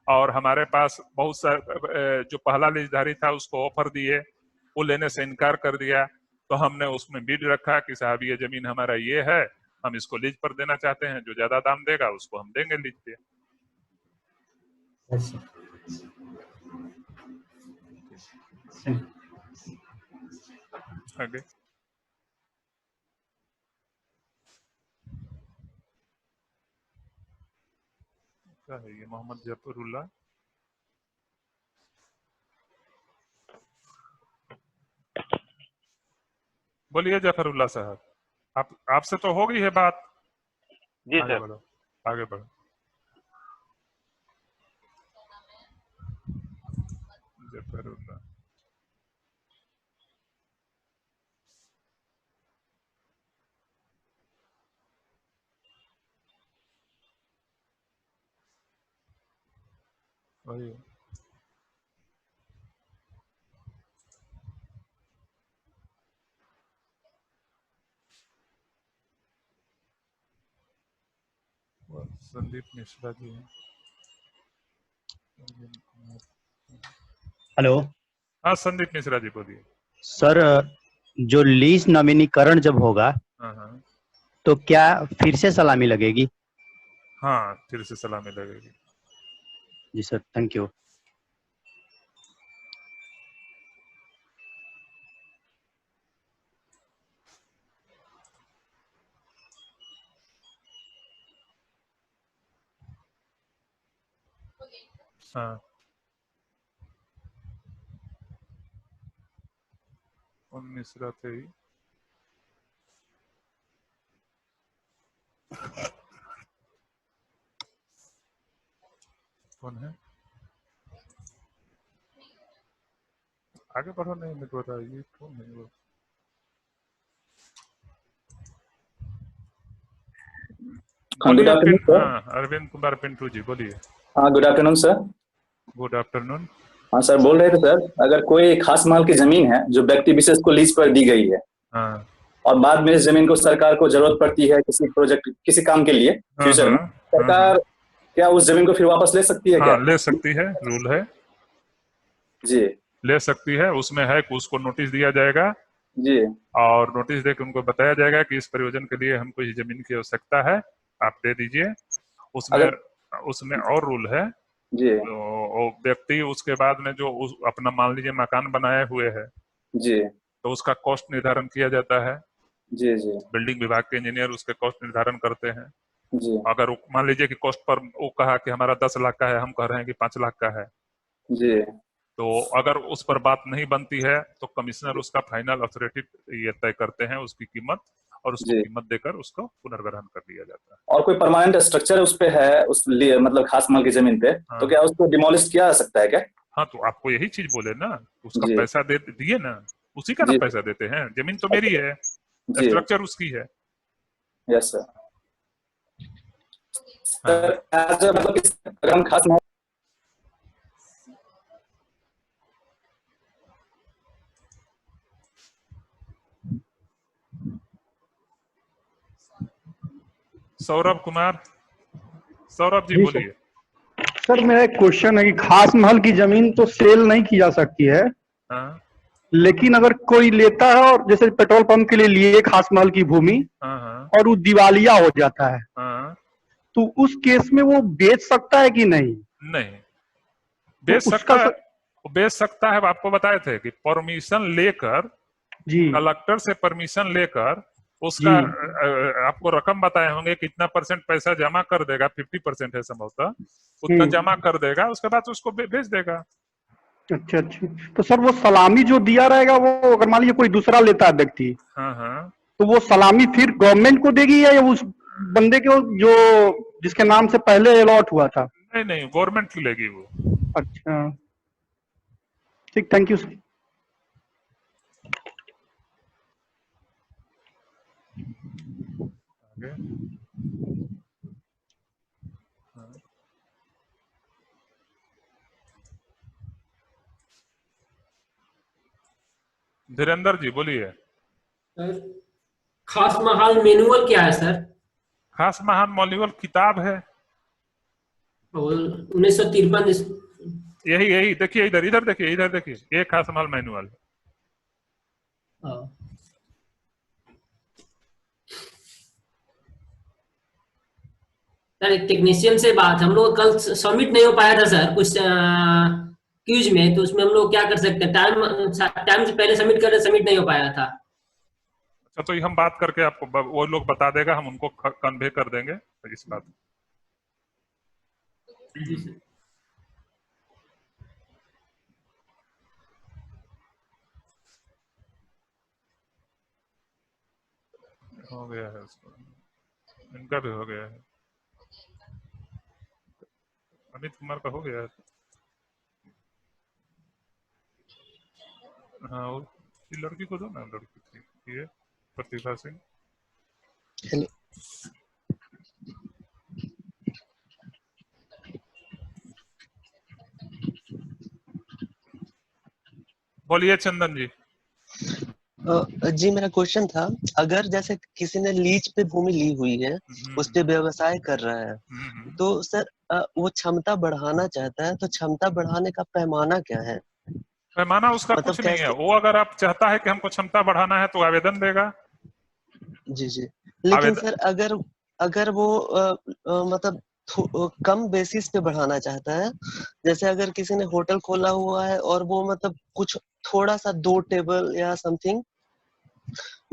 और हमारे पास बहुत सारे जो पहला लीजधारी था उसको ऑफर दिए, वो लेने से इनकार कर दिया, तो हमने उसमें बिड रखा कि साहब ये जमीन हमारा ये है, हम इसको लीज पर देना चाहते हैं, जो ज्यादा दाम देगा उसको हम देंगे लीज पे। आगे क्या है ये? मोहम्मद जफरुल्लाह। बोलिए जफरुल्लाह साहब, आपसे तो हो गई है बात। जी आगे सर। बढ़ो, आगे बढ़ो। जफरुल्लाह। वही संदीप मिश्रा जी हैं। हेलो हाँ संदीप मिश्रा जी बोलिए। सर, जो लीज नवीनीकरण जब होगा हाँ हाँ तो क्या फिर से सलामी लगेगी? हाँ, फिर से सलामी लगेगी। जी सर, थैंक यू। हाँ, कौन मिश्रा थे? कौन है? आगे बढ़ो, नहीं मेरे को बताइए कौन है वो? गुड बोलिए आफ्टरनून फिर। सर। हाँ, अरविंद कुमार पिंटू जी बोलिए। हाँ, good afternoon sir. Good afternoon. हाँ सर, बोल रहे थे सर, अगर कोई खास माल की जमीन है जो व्यक्ति विशेष को लीज पर दी गई है हाँ और बाद में इस जमीन को सरकार को जरूरत पड़ती है किसी प्रोजेक्ट, किसी काम के लिए हाँ फ्यूचर में, हाँ सरकार क्या उस जमीन को फिर वापस ले सकती है क्या? हाँ, ले सकती है, रूल है, जी ले सकती है। उसमें है कि उसको नोटिस दिया जाएगा जी और नोटिस देकर उनको बताया जाएगा कि इस प्रयोजन के लिए हमको इस जमीन की आवश्यकता है, आप दे दीजिए। उसमें उसमें और रूल है। जी तो व्यक्ति उसके बाद में जो अपना मान लीजिए मकान बनाए हुए है जी तो उसका कॉस्ट निर्धारण किया जाता है। जी जी बिल्डिंग विभाग के इंजीनियर उसके कॉस्ट निर्धारण करते हैं। जी अगर मान लीजिए कि कॉस्ट पर वो कहा कि हमारा 10 लाख का है, हम कह रहे हैं कि 5 लाख का है, जी तो अगर उस पर बात नहीं बनती है तो कमिश्नर उसका फाइनल अथॉरिटी ये तय करते हैं उसकी कीमत, और उसको कीमत देकर उसको पुनर्ग्रहण कर लिया जाता है। और कोई परमानेंट स्ट्रक्चर उस पे है, उस मतलब खास माल की जमीन पे, तो क्या उसको डिमोलिश किया जा सकता है क्या? हाँ, तो आपको यही चीज बोले ना, उसका जी पैसा दे दिए ना, उसी का ना जी पैसा देते हैं। जमीन तो मेरी है, जी स्ट्रक्चर उसकी है। Yes sir. मतलब अगर हम खास माल सौरभ कुमार, सौरभ जी जी बोलिए। सर, मेरा एक क्वेश्चन है कि खास महल की जमीन तो सेल नहीं की जा सकती है, हाँ लेकिन अगर कोई लेता है और जैसे पेट्रोल पंप के लिए लिए खास महल की भूमि हाँ हाँ और वो दिवालिया हो जाता है, हाँ, तो उस केस में वो बेच सकता है कि नहीं? नहीं तो बेच उसका सकता है, वो बेच सकता है। आपको बताए थे कि परमिशन लेकर, जी कलेक्टर से परमिशन लेकर उसका आपको रकम बताए होंगे कितना % पैसा जमा कर देगा, 50% है संभवतः, उतना जमा कर देगा, उसके बाद उसको बेच देगा। अच्छा अच्छा। तो सर वो सलामी जो दिया रहेगा वो अगर मान लीजिए कोई दूसरा लेता है व्यक्ति, हाँ हाँ, तो वो सलामी फिर गवर्नमेंट को देगी या उस बंदे को जो जिसके नाम से पहले अलॉट हुआ था? नहीं नहीं, गवर्नमेंट की लेगी वो। अच्छा ठीक, थैंक यू सर। आगे हाँ। धीरेन्द्र जी बोलिए। सर, खास महाल मैनुअल क्या है सर? खास महान मैनुअल किताब है, और 1953 यही यही देखिए, इधर इधर देखिए, इधर देखिए, ये खास महाल मैनुअल। सर, एक टेक्नीशियन से बात, हम लोग कल सबमिट नहीं हो पाया था सर कुछ क्यूज में, तो उसमें हम लोग क्या कर सकते हैं? टाइम से पहले सबमिट कर रहे, सबमिट नहीं हो पाया था। अच्छा, तो ये हम बात करके आपको वो लोग बता देगा, हम उनको कन्वे कर देंगे इस बात। जी सर। हो गया है उसको, इनका भी हो गया है, अमित कुमार का हो गया है। हाँ, ये लड़की को दो ना, लड़की थी ये प्रतिभा सिंह। हेलो, बोलिए चंदन जी। जी मेरा क्वेश्चन था, अगर जैसे किसी ने लीज पे भूमि ली हुई है, उस पे व्यवसाय कर रहा है, तो सर वो क्षमता बढ़ाना चाहता है, तो क्षमता बढ़ाने का पैमाना क्या है? पैमाना उसका मतलब कुछ नहीं है, वो अगर आप चाहता है कि हमको क्षमता बढ़ाना है तो आवेदन देगा। जी जी, लेकिन सर अगर अगर वो मतलब कम बेसिस पे बढ़ाना चाहता है, जैसे अगर किसी ने होटल खोला हुआ है और वो मतलब कुछ थोड़ा सा 2 टेबल या समथिंग,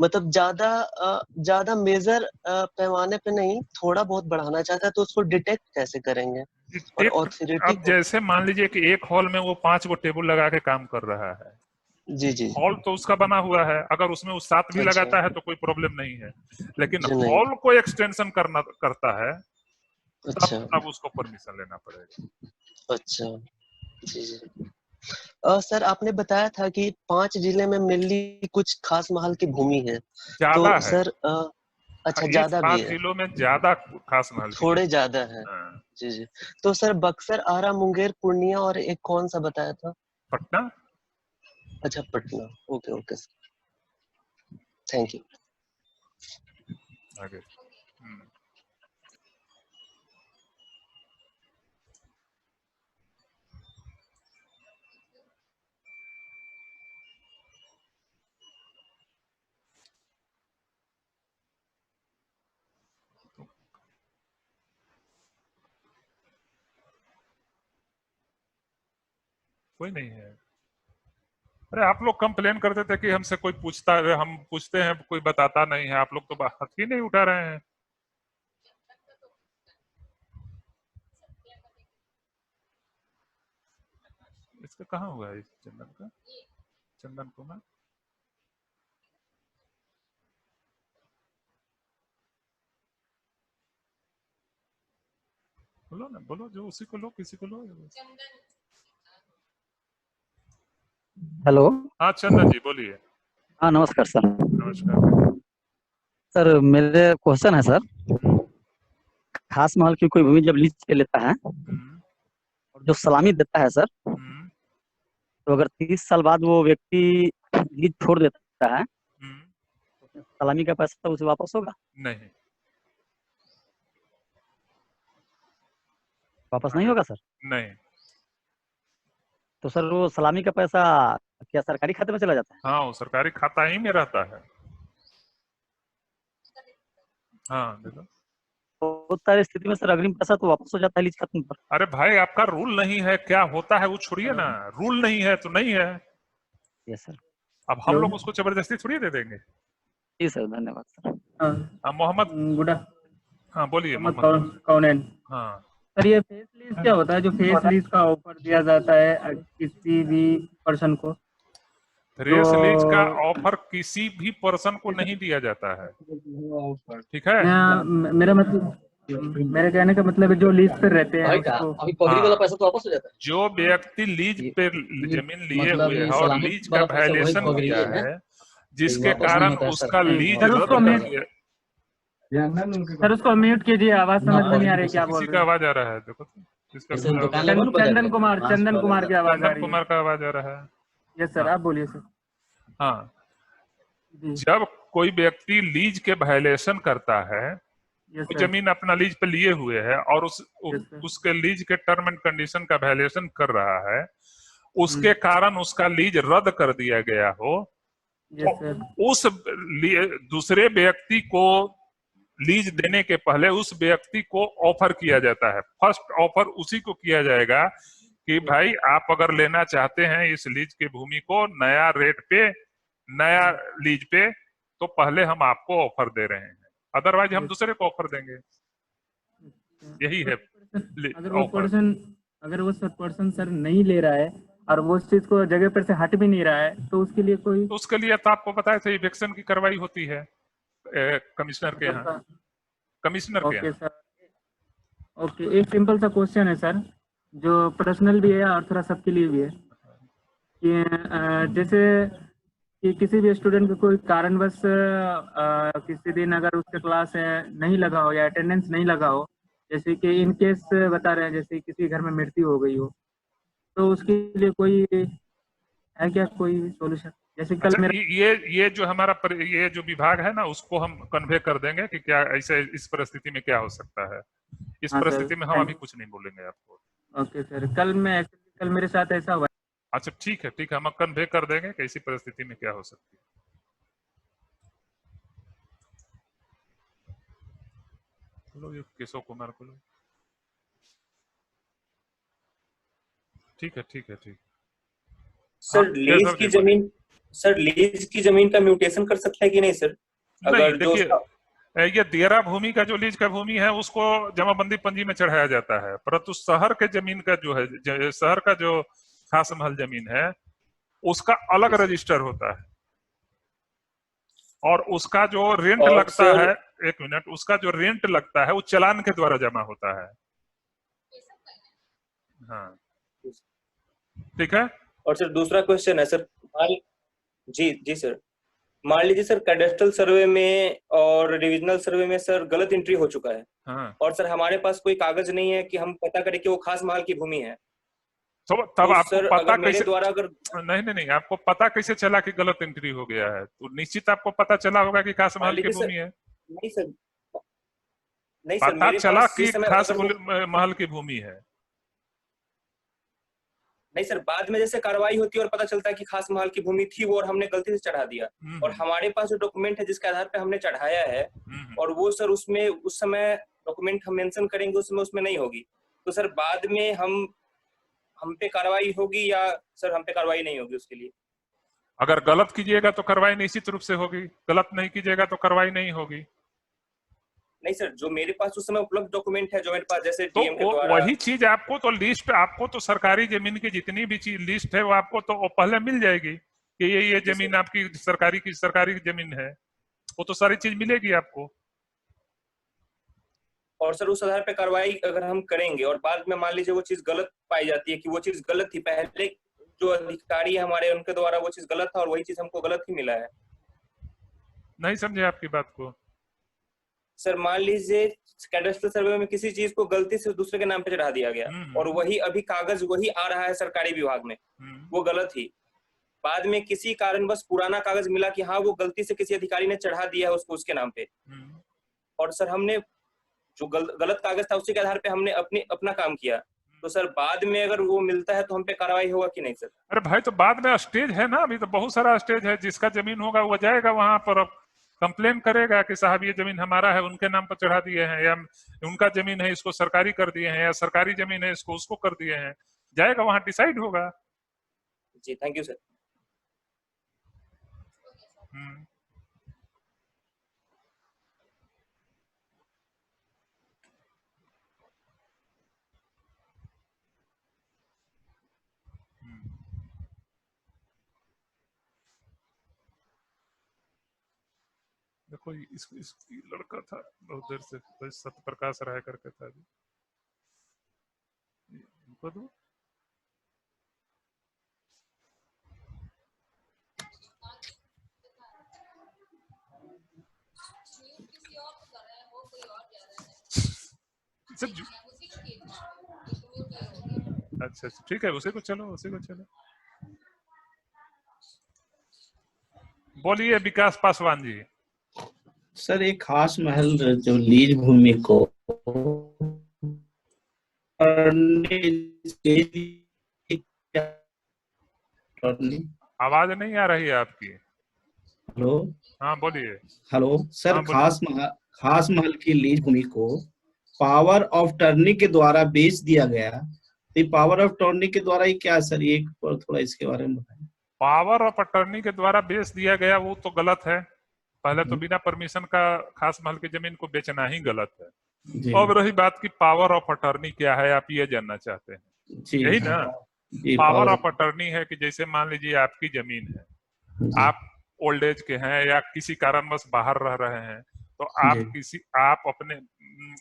मतलब ज्यादा मेजर पैमाने पे नहीं, थोड़ा बहुत बढ़ाना चाहता है, तो उसको डिटेक्ट कैसे करेंगे? और ऑथोरिटी अब जैसे मान लीजिए कि एक हॉल में वो 5 गो टेबल लगा के काम कर रहा है, जी जी हॉल तो उसका बना हुआ है, अगर उसमें वो 7 भी अच्छा लगाता है तो कोई प्रॉब्लम नहीं है, लेकिन जी नहीं हॉल को एक्सटेंशन करता है अच्छा तब उसको परमिशन लेना पड़ेगा। अच्छा जी जी सर आपने बताया था कि 5 जिले में मेनली कुछ खास महल की भूमि है, तो ज्यादा है, सर अच्छा इस ज्यादा भी 5 है, जिलों में ज्यादा खास महल की थोड़े भूमि ज्यादा है। हाँ। जी जी तो सर बक्सर, आरा, मुंगेर, पूर्णिया और एक कौन सा बताया था? पटना। अच्छा Patna. Okay okay sir, thank you. आगे कोई नहीं है। अरे आप लोग कंप्लेन करते थे कि हमसे कोई पूछता है, हम पूछते हैं कोई बताता नहीं है, आप लोग तो हाथ ही नहीं उठा रहे हैं। इसका कहाँ हुआ है इस चंदन का, चंदन कुमार? बोलो ना, बोलो, जो उसी को लो, किसी को लो। हेलो। हाँ चंदन जी बोलिए। हाँ नमस्कार सर। नमस्कार। सर मेरे क्वेश्चन है सर, खास महल की कोई भूमि जब लीज पे लेता है और जो सलामी देता है सर, तो अगर 30 साल बाद वो व्यक्ति लीज छोड़ देता है तो सलामी का पैसा उसे वापस होगा? नहीं, वापस नहीं होगा सर? नहीं। तो सर वो सलामी का पैसा क्या सरकारी खाते में चला जाता है? हाँ वो सरकारी खाता ही में रहता है। हाँ देखो, तो उस सारी स्थिति में सर अग्रिम पैसा तो वापस हो जाता है लीज खत्म पर। अरे भाई आपका रूल नहीं है, क्या होता है वो छोड़िए ना, रूल नहीं है तो नहीं है। Yes sir. अब हम लोग उसको जबरदस्ती थोड़ी दे देंगे। जी सर, धन्यवाद सर। मोहम्मद, गुड हाँ बोलिए मोहम्मद कौनैन। हाँ सर ये फेस लीज क्या होता है, जो फेस लीज का ऑफर दिया जाता है किसी भी पर्सन को? फेस लीज का ऑफर किसी भी पर्सन को नहीं दिया जाता है, ठीक है? मेरा मतलब, मेरे कहने का मतलब है जो लीज पर रहते हैं उसको, पब्लिक वाला पैसा तो वापस हो जाता है। जो व्यक्ति लीज पे जमीन लिए हुए है और लीज का वायलेशन किया है, जिसके कारण उसका लीज रद्द कर दिया। सर उसको म्यूट कीजिए, आवाज समझ में नहीं आ रही क्या बोल किसी रहे का हैं। आवाज आ रहा है, देखो किसका? चंदन कुमार का आवाज आ रही है। कुमार का आवाज आ रहा है। यस सर, आप बोलिए सर। हाँ, जब कोई व्यक्ति लीज के वायलेशन करता है, वो जमीन अपना लीज पे लिए हुए है और उसके लीज के टर्म एंड कंडीशन का वायलेशन कर रहा है, उसके कारण उसका लीज रद्द कर दिया गया हो, तो उस दूसरे व्यक्ति को लीज देने के पहले उस व्यक्ति को ऑफर किया जाता है। फर्स्ट ऑफर उसी को किया जाएगा कि भाई आप अगर लेना चाहते हैं इस लीज की भूमि को नया रेट पे, नया लीज पे, तो पहले हम आपको ऑफर दे रहे हैं, अदरवाइज हम दूसरे को ऑफर देंगे। यही है अगर वो पर्सन सर नहीं ले रहा है और वो उस चीज को जगह पर से हट भी नहीं रहा है, तो उसके लिए कोई, तो उसके लिए तो आपको पता है इविक्शन की कार्रवाई होती है कमिश्नर के यहाँ, कमिश्नर के यहाँ। सर ओके, एक सिंपल सा क्वेश्चन है सर, जो पर्सनल भी है और थोड़ा सबके लिए भी है, कि जैसे कि किसी भी स्टूडेंट को कोई कारणवश किसी दिन अगर उसका क्लास नहीं लगा हो या अटेंडेंस नहीं लगा हो, जैसे कि इन केस बता रहे हैं जैसे किसी घर में मृत्यु हो गई हो, तो उसके लिए कोई है क्या कोई सॉल्यूशन? जैसे कल अच्छा, मेरा ये जो हमारा ये जो विभाग है ना, उसको हम कन्वे कर देंगे कि क्या ऐसे इस परिस्थिति में क्या हो सकता है। इस परिस्थिति में हम अभी कुछ नहीं बोलेंगे आपको। ओके सर, कल मेरे साथ ऐसा हुआ। अच्छा ठीक है, हम कन्वे कर देंगे कि ऐसी परिस्थिति में क्या हो सकती है। बोलो ये केशव कुमार को लो। ठीक है। सर लीज की जमीन का म्यूटेशन कर सकता है कि नहीं सर? अगर जो ये देरा भूमि का जो लीज का भूमि है उसको जमाबंदी पंजी में चढ़ाया जाता है, परंतु शहर के जमीन का जो है, शहर का जो खास महल जमीन है उसका अलग रजिस्टर होता है, और उसका जो रेंट और लगता सर है, एक मिनट, उसका जो रेंट लगता है वो चालान के द्वारा जमा होता है। हाँ, ठीक है। और सर दूसरा क्वेश्चन है सर, जी सर, मान लीजिए सर कैडेस्ट्रल सर्वे में और डिविजनल सर्वे में सर गलत एंट्री हो चुका है, हाँ। और सर हमारे पास कोई कागज नहीं है कि हम पता करें कि वो खास महल की भूमि है, तब तो आपको सर पता अगर मेरे कैसे, द्वारा अगर नहीं, आपको पता कैसे चला कि गलत एंट्री हो गया है? तो निश्चित आपको पता चला होगा कि खास मान महल की लीजिए सर, भूमि है। नहीं सर, नहीं सर, पता मेरे चला पास कि जिस समय खास अगर वो महल की भूमि है। नहीं सर, बाद में जैसे कार्रवाई होती है और पता चलता है कि खास महल की भूमि थी वो और हमने गलती से चढ़ा दिया, और हमारे पास जो डॉक्यूमेंट है जिसके आधार पे हमने चढ़ाया है, और वो सर उसमें उस समय डॉक्यूमेंट हम मेंशन करेंगे उसमें नहीं होगी, तो सर बाद में हम पे कार्रवाई होगी या सर हम पे कार्रवाई नहीं होगी उसके लिए? अगर गलत कीजिएगा तो कार्रवाई निश्चित रूप से होगी, गलत नहीं कीजिएगा तो कार्रवाई नहीं होगी। नहीं सर, जो मेरे पास उस समय उपलब्ध डॉक्यूमेंट है, जो मेरे पास जैसे तो डीएम के द्वारा, वही चीज आपको तो लिस्ट, आपको तो सरकारी जमीन की जितनी भी चीज लिस्ट है वो आपको तो पहले मिल जाएगी कि ये जमीन आपकी सरकारी जमीन है, वो तो सारी चीज मिलेगी आपको। और सर उस आधार पे कार्रवाई अगर हम करेंगे और बाद में मान लीजिए वो चीज गलत पाई जाती है कि वो चीज गलत थी, पहले जो अधिकारी है हमारे उनके द्वारा वो चीज गलत था और वही चीज हमको गलत ही मिला है। नहीं समझे आपकी बात को। सर मान लीजिए कैडेस्ट्रल सर्वे में किसी चीज को गलती से दूसरे के नाम पे चढ़ा दिया गया और वही अभी कागज वही आ रहा है सरकारी विभाग में, वो गलत ही, बाद में किसी कारणवश पुराना कागज मिला कि हाँ वो गलती से किसी अधिकारी ने चढ़ा दिया है उसको उसके नाम पे, और सर हमने जो गलत कागज था उसी के आधार पे हमने अपना काम किया, तो सर बाद में अगर वो मिलता है तो हम पे कार्रवाई होगा कि नहीं सर? अरे भाई तो बाद में स्टेज है ना, अभी तो बहुत सारा स्टेज है, जिसका जमीन होगा वो जाएगा वहां पर कंप्लेन करेगा कि साहब ये जमीन हमारा है, उनके नाम पर चढ़ा दिए हैं, या उनका जमीन है इसको सरकारी कर दिए हैं, या सरकारी जमीन है इसको उसको कर दिए हैं, जाएगा वहां डिसाइड होगा। जी थैंक यू सर। देखो इस लड़का था बहुत देर से, सत्य प्रकाश राय करके था जी, इनको दो। अच्छा ठीक है, उसी को चलो। बोलिए विकास पासवान जी। सर एक खास महल जो लीज भूमि को आवाज नहीं आ रही है आपकी। हेलो, हाँ बोलिए। हेलो सर, हाँ, खास महल की लीज भूमि को पावर ऑफ टर्नी के द्वारा बेच दिया गया, तो पावर ऑफ टर्नी के द्वारा ही क्या सर, ये थोड़ा इसके बारे में बताएं। पावर ऑफ अटर्नी के द्वारा बेच दिया गया वो तो गलत है, पहले तो बिना परमिशन का खास महल की जमीन को बेचना ही गलत है। अब रही बात की पावर ऑफ अटर्नी क्या है, आप ये जानना चाहते हैं, यही ना? पावर ऑफ अटर्नी है कि जैसे मान लीजिए आपकी जमीन है, आप ओल्ड एज के हैं या किसी कारणवश बाहर रह रहे हैं, तो आप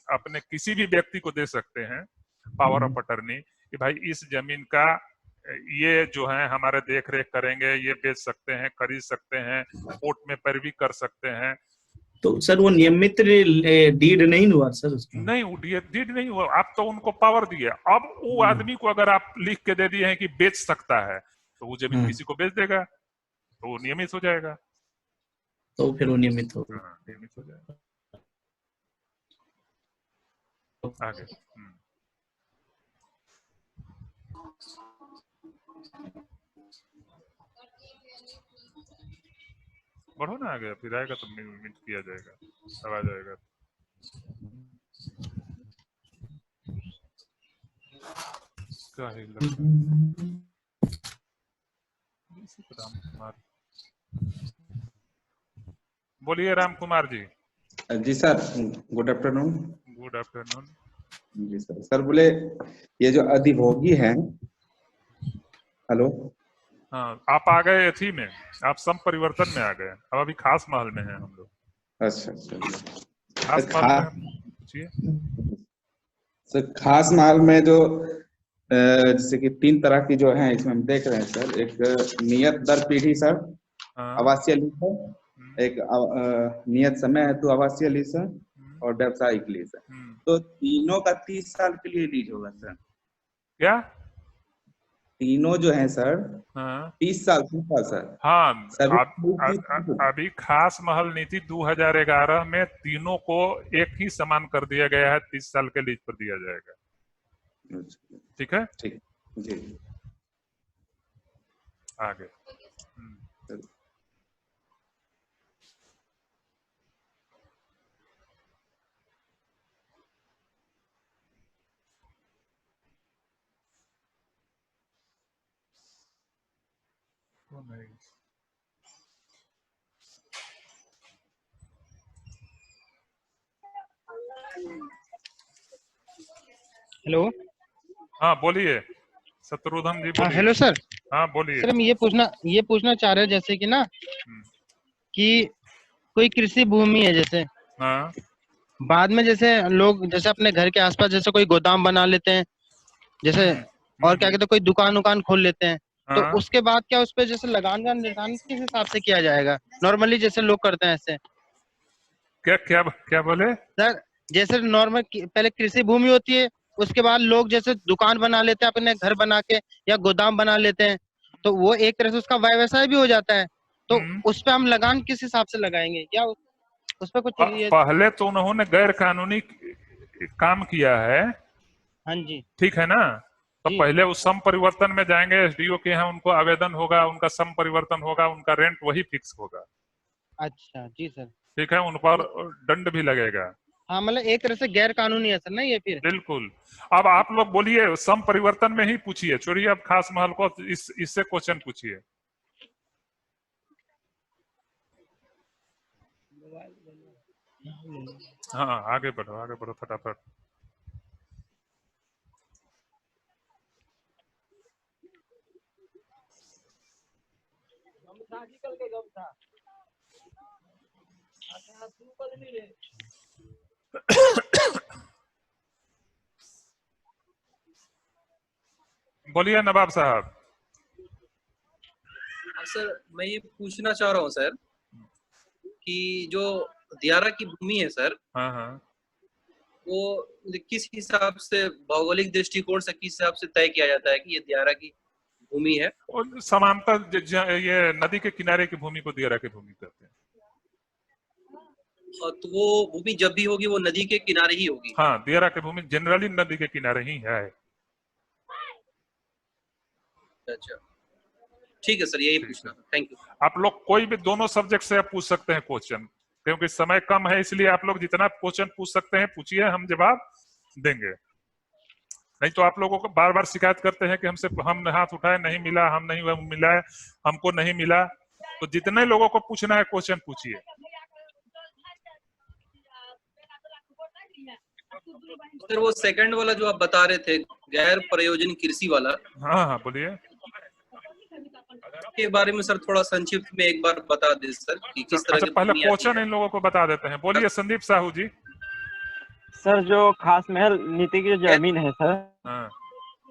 अपने किसी भी व्यक्ति को दे सकते हैं पावर ऑफ अटर्नी कि भाई इस जमीन का ये जो है हमारे देख रेख करेंगे, ये बेच सकते हैं, खरीद सकते हैं, कोर्ट में पैरवी कर सकते हैं। तो सर वो नियमित डीड नहीं हुआ सर उसका? नहीं, डीड नहीं हुआ, आप तो उनको पावर दिए। अब वो आदमी को अगर आप लिख के दे दिए हैं कि बेच सकता है, तो वो जमीन किसी को बेच देगा तो वो नियमित हो जाएगा। तो फिर वो नियमित हो जाएगा। आगे बढ़ो ना आगे, फिर आएगा तो मिनट किया जाएगा, अब आ जाएगा। क्या है राम कुमार, बोलिए राम कुमार जी। जी sir, good afternoon. Good afternoon. जी सर। सर बोले ये जो अधिभोगी हैं, हेलो, हाँ, आप आ गए एथी में, आप संपरिवर्तन में आ गए। अब अभी खास महल में हैं हम लोग। अच्छा अच्छा। खास महल में पूछिए सर। खास महल में जो जैसे कि 3 तरह की जो है इसमें हम देख रहे हैं सर। एक नियत दर पीढ़ी सर, आवासीय लीज है, एक नियत समय हेतु आवासीय लीज है और व्यावसायिक लीज है। तो तीनों का 30 साल के लिए लीज होगा सर। क्या? तीनों जो है सर 30 साल सर। हाँ, सभी अभी खास महल नीति 2011 में तीनों को एक ही समान कर दिया गया है, 30 साल के लीज पर दिया जाएगा। ठीक है, ठीक जी। आगे नहीं। हेलो। हाँ बोलिए शत्रुघ्न जी, बोलिए। Hello sir. हाँ बोलिए। सर हम ये पूछना चाह रहे हैं जैसे कि ना कि कोई कृषि भूमि है, जैसे हाँ। बाद में जैसे लोग जैसे अपने घर के आसपास जैसे कोई गोदाम बना लेते हैं, जैसे और क्या कहते हैं कोई दुकान खोल लेते हैं, तो हाँ। उसके बाद क्या उस पे जैसे लगान का निर्धारण किस हिसाब से किया जाएगा? नॉर्मली जैसे लोग करते हैं ऐसे। क्या क्या क्या बोले सर? जैसे नॉर्मल पहले कृषि भूमि होती है, उसके बाद लोग जैसे दुकान बना लेते हैं अपने घर बना के या गोदाम बना लेते हैं, तो वो एक तरह से उसका व्यवसाय भी हो जाता है। तो उस पे हम लगान किस हिसाब से लगाएंगे? क्या उस पे कुछ पहले तो उन्होंने गैर कानूनी काम किया है। हाँ जी। ठीक है ना, तो पहले उस सम परिवर्तन में जाएंगे, एसडीओ के यहाँ उनको आवेदन होगा, उनका सम परिवर्तन होगा, उनका रेंट वही फिक्स होगा। अच्छा जी सर। ठीक है, उन पर दंड भी लगेगा। हाँ, मतलब एक तरह से गैर कानूनी है सर ना ये फिर। बिल्कुल। अब आप लोग बोलिए, सम परिवर्तन में ही पूछिए, छोड़िए अब खास महल को, इससे क्वेश्चन पूछिए। हाँ आगे बढ़ो फटाफट। बोलिए नवाब साहब। सर मैं ये पूछना चाह रहा हूँ सर कि जो दियारा की भूमि है सर, हाँ, वो किस हिसाब से भौगोलिक दृष्टिकोण से किस हिसाब से तय किया जाता है कि ये दियारा की भूमि है? और समांतर ये नदी के किनारे की भूमि को दियारा की भूमि कहते हैं। तो वो भूमि जब भी होगी वो नदी के किनारे ही होगी? हाँ, दियारा की भूमि जनरली नदी के किनारे ही है। अच्छा ठीक है सर, यही पूछना था। Thank you. आप लोग कोई भी दोनों सब्जेक्ट से आप पूछ सकते हैं क्वेश्चन, क्योंकि समय कम है, इसलिए आप लोग जितना क्वेश्चन पूछ सकते हैं पूछिए, हम जवाब देंगे। नहीं तो आप लोगों को बार बार शिकायत करते हैं कि हम हाथ उठाए नहीं मिला, हम नहीं मिला, हमको नहीं मिला। तो जितने लोगों को पूछना है क्वेश्चन पूछिए। सर वो सेकंड वाला जो आप बता रहे थे, गैर प्रयोजन कृषि वाला। हाँ बोलिए। के बारे में सर थोड़ा संक्षिप्त में एक बार बता दें सर कि किस तरह की पहले भूमि क्वेश्चन इन लोगों को बता देते हैं। बोलिए संदीप साहू जी। सर जो खास महल नीति की जो जमीन है सर,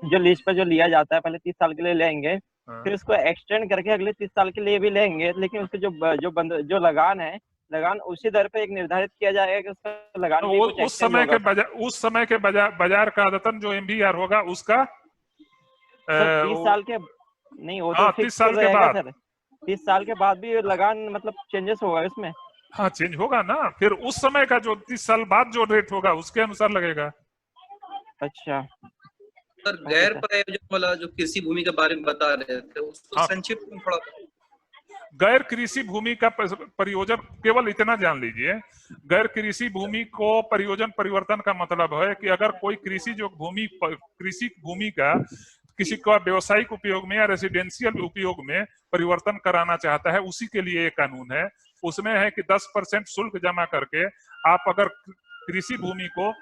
जो लीज पर जो लिया जाता है, पहले 30 साल के लिए लेंगे, फिर उसको एक्सटेंड करके अगले 30 साल के लिए भी लेंगे, लेकिन उसके जो लगान है, लगान उसी दर पे एक निर्धारित किया जाएगा कि उसका लगान भी कुछ उस समय के बाजार का आदतन जो MVR होगा उसका 30 साल के नहीं हो तो 30 साल के बाद सर, 30 साल के बाद भी लगान मतलब चेंजेस होगा इसमें। हाँ चेंज होगा ना, फिर उस समय का जो 30 साल बाद जो रेट होगा उसके अनुसार लगेगा। अच्छा सर, गैर प्रयोजन वाला जो कृषि भूमि के बारे में बता रहे थे उसको संक्षिप्त में थोड़ा। गैर कृषि भूमि का परियोजन, केवल इतना जान लीजिए, गैर कृषि भूमि को परियोजन परिवर्तन का मतलब है कि अगर कोई कृषि भूमि का किसी का व्यावसायिक उपयोग में या रेसिडेंशियल उपयोग में परिवर्तन कराना चाहता है, उसी के लिए ये कानून है। उसमें है कि 10% शुल्क जमा करके आप अगर कृषि भूमि को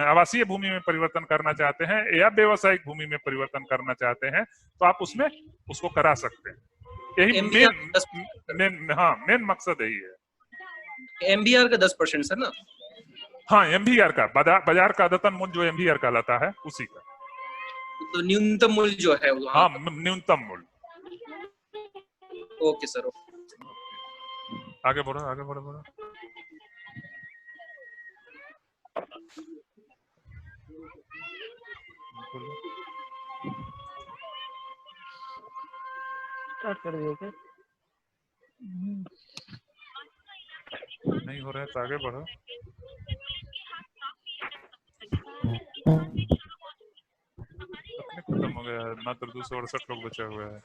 आवासीय भूमि में परिवर्तन करना चाहते हैं या व्यावसायिक भूमि में परिवर्तन करना चाहते हैं तो आप उसमें उसको करा सकते हैं। यही मेन मकसद यही है। एमबीआर का 10% सर ना? हाँ, एमबीआर का बाजार का अदतन मूल्य जो एमबीआर कहलाता है उसी का, तो न्यूनतम मूल्य जो है वो। हाँ, न्यूनतम मूल्य। Okay sir. आगे बढ़ो, आगे बढ़ो, बढ़ो। स्टार्ट कर दिए क्या? नहीं हो रहा है तो आगे बढ़ो। अपने खत्म हो गया है, मात्र 268 लोग बचे हुए हैं।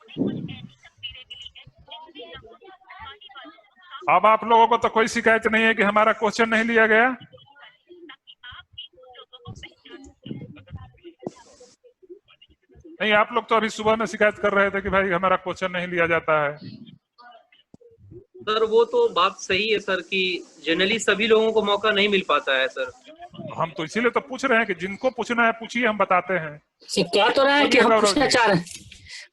अब आप लोगों को तो कोई शिकायत नहीं है कि हमारा क्वेश्चन नहीं लिया गया? नहीं, आप लोग तो अभी सुबह में शिकायत कर रहे थे कि भाई हमारा क्वेश्चन नहीं लिया जाता है। सर वो तो बात सही है सर कि जनरली सभी लोगों को मौका नहीं मिल पाता है सर। हम तो इसीलिए तो पूछ रहे हैं कि जिनको पूछना है पूछिए, हम बताते हैं। क्या तो रहा है कि हम पूछना चाह रहे हैं।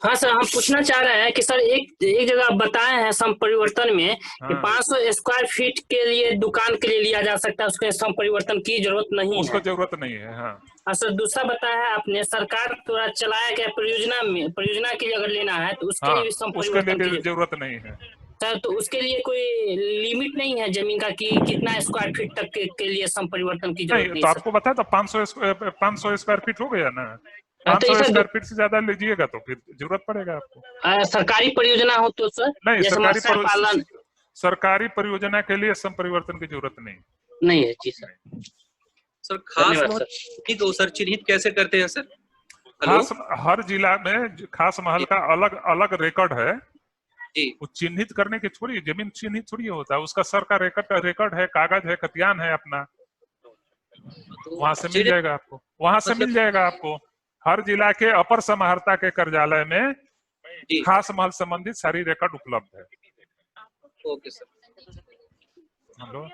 हाँ सर, हम पूछना चाह रहे हैं कि सर एक जगह बताए हैं सम परिवर्तन में कि 500 स्क्वायर फीट के लिए दुकान के लिए लिया जा सकता है, उसके सम परिवर्तन की जरूरत नहीं है। उसको जरूरत नहीं है। हाँ सर, दूसरा बताया है आपने सरकार द्वारा चलाया गया परियोजना के लिए अगर लेना है तो उसके लिए भी सम परिवर्तन की जरूरत नहीं है सर। तो उसके लिए कोई लिमिट नहीं है जमीन का कि कितना स्क्वायर फीट तक के लिए सम परिवर्तन की जरूरत नहीं। तो आपको बताया तो 500 स्क्वायर फीट हो गया ना। 500 स्क्वायर फीट से ज्यादा लीजिएगा तो फिर जरूरत पड़ेगा आपको। सरकारी परियोजना हो तो सर नहीं, सरकारी परियोजना के लिए सम परिवर्तन की जरूरत नहीं है जी सर। सर खास महल को सर चिन्हित कैसे करते हैं सर? खास हर जिला में खास महल का अलग अलग रिकॉर्ड है। वो चिन्हित करने की थोड़ी, जमीन चिन्हित थोड़ी होता है, उसका सर का रिकॉर्ड है, कागज है, खतियान है अपना, वहां से मिल जाएगा आपको। वहां से मिल जाएगा आपको। हर जिला के अपर समाहर्ता के कार्यालय में खास महल संबंधित सारी रिकॉर्ड उपलब्ध है। Okay sir. हेलो,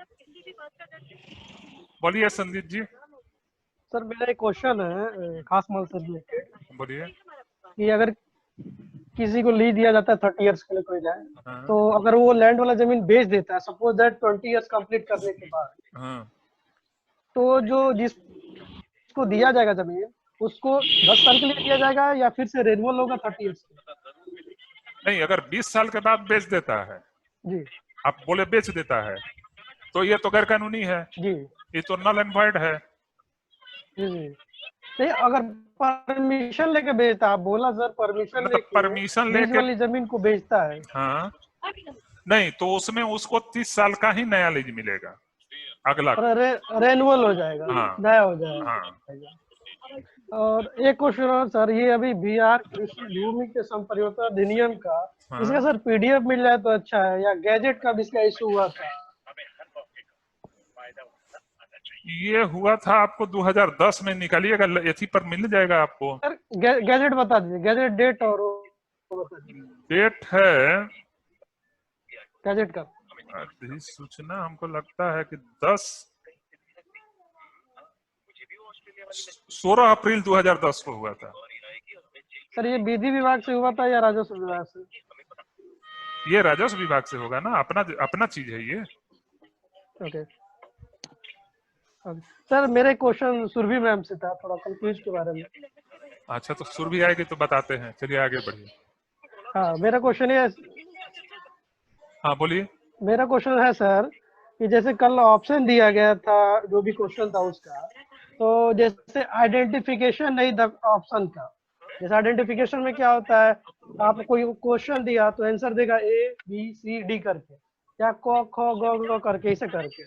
बोलिए संदीप जी। सर मेरा एक क्वेश्चन है खास महल से रिलेटेड। बोलिए। कि अगर किसी को लीज दिया जाता है 30 इयर्स के लिए कोई लैंड, तो अगर वो लैंड वाला जमीन बेच देता है सपोज दैट 20 इयर्स कंप्लीट करने के बाद, तो जो जिसको दिया जाएगा जमीन उसको 10 साल के लिए दिया जाएगा या फिर से रेन्यूअल होगा 30 इयर्स के? नहीं, अगर 20 साल के बाद बेच देता है जी, आप बोले बेच देता है तो ये तो गैर कानूनी है जी, ये तो नल एंड वॉइड है जी। नहीं, अगर परमिशन लेके बेचता, आप बोला सर परमिशन लेके वाली जमीन को बेचता है। हाँ, नहीं तो उसमें उसको 30 साल का ही नया लीज मिलेगा, अगला रेन्युअल हो जाएगा। हाँ, नया हो जाएगा। हाँ। और एक क्वेश्चन और सर, ये अभी बिहार कृषि भूमि के संपरिवर्तन अधिनियम का इसका सर पीडीएफ मिल जाए तो अच्छा है, या गैजेट का भी इसका इशू हुआ था? ये हुआ था आपको 2010 में, निकालिएगा एथी पर मिल जाएगा आपको। सर गैजेट बता दीजिए, गैजेट डेट और डेट है गैजेट का सूचना हमको लगता है कि 16 अप्रैल 2010 को हुआ था। सर ये विधि विभाग से हुआ था या राजस्व विभाग से? ये राजस्व विभाग से होगा ना, अपना चीज है ये। ओके सर, मेरे क्वेश्चन सुरभि मैम से था, थोड़ा कंफ्यूज के बारे में। अच्छा, तो सुरभि आएगी तो बताते हैं, चलिए आगे बढ़िए। हाँ, मेरा क्वेश्चन है। हाँ बोलिए। मेरा क्वेश्चन है सर कि जैसे कल ऑप्शन दिया गया था, जो भी क्वेश्चन था उसका, तो जैसे आइडेंटिफिकेशन नहीं था ऑप्शन का। जैसे आइडेंटिफिकेशन में क्या होता है, आपको कोई क्वेश्चन दिया तो आंसर देगा ABCD करके या क ख ग करके, ऐसे करके,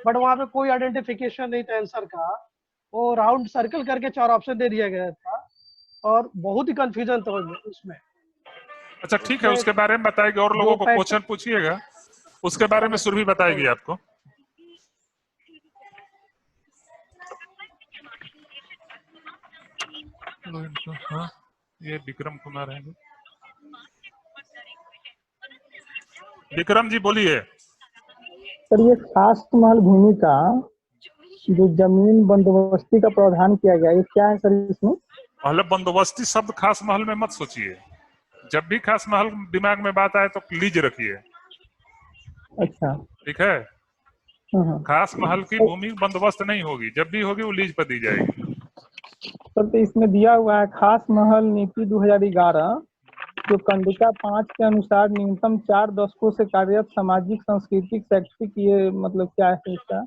बट वहाँ पे कोई आइडेंटिफिकेशन नहीं था आंसर का। वो राउंड सर्कल करके 4 ऑप्शन दे दिया गया था और बहुत ही कंफ्यूजन था उसमें। अच्छा ठीक है, उसके बारे में बताएगी और लोगों को क्वेश्चन पूछिएगा, उसके बारे में सुरभि बताएगी आपको। हाँ, ये विक्रम कुमार है। विक्रम जी बोलिए। सर ये खास महल भूमि का जो जमीन बंदोबस्ती का प्रावधान किया गया, ये क्या है सर इसमें? पहले बंदोबस्ती शब्द खास महल में मत सोचिए। जब भी खास महल दिमाग में बात आए तो लीज रखिए। अच्छा, ठीक है। खास महल की भूमि बंदोबस्त नहीं होगी, जब भी होगी वो लीज पर दी जाएगी। सर तो इसमें दिया हुआ है खास महल नीति 2011 जो कंडिका 5 के अनुसार न्यूनतम 4 दशकों से कार्यरत सामाजिक, सांस्कृतिक, शैक्षिक, ये मतलब क्या है इसका?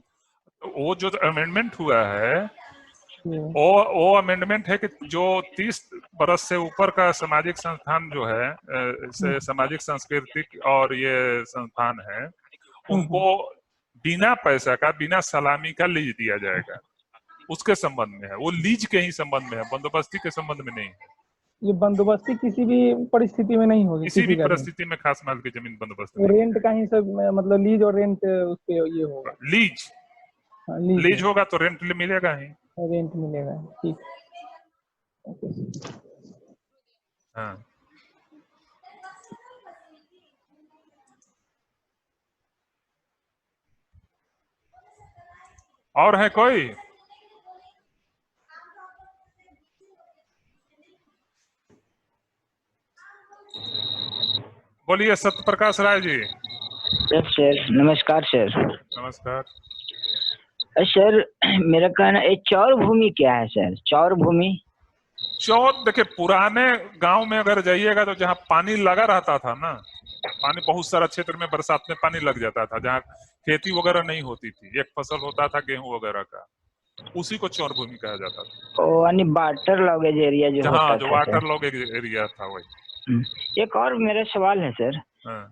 वो जो अमेंडमेंट हुआ है वो अमेंडमेंट है कि जो 30 बरस से ऊपर का सामाजिक संस्थान जो है, सामाजिक, सांस्कृतिक और ये संस्थान है, उनको बिना पैसा का, बिना सलामी का लीज दिया जाएगा। उसके संबंध में है, वो लीज के ही संबंध में है, बंदोबस्ती के संबंध में नहीं है। ये बंदोबस्ती किसी भी परिस्थिति में नहीं होगी? किसी भी परिस्थिति में खास महल की जमीन बंदोबस्त रेंट का ही सब, मतलब लीज और रेंट उस पे ये होगा? लीज लीज होगा तो रेंट मिलेगा ही। रेंट मिलेगा, ठीक। हाँ, और है कोई? बोलिए सत्य प्रकाश राय जी। सर नमस्कार सर। नमस्कार सर, मेरा कहना है चौर भूमि क्या है सर? चौर भूमि, चौर देखिए, पुराने गांव में अगर जाइएगा तो जहाँ पानी लगा रहता था ना, पानी बहुत सारा क्षेत्र में बरसात में पानी लग जाता था, जहाँ खेती वगैरह नहीं होती थी, एक फसल होता था गेहूं वगैरह का, उसी को चौर भूमि कहा जाता था। यानी वाटर लॉगेज एरिया जो होता था, जो वाटर लॉगेज एरिया था वही। एक और मेरा सवाल है सर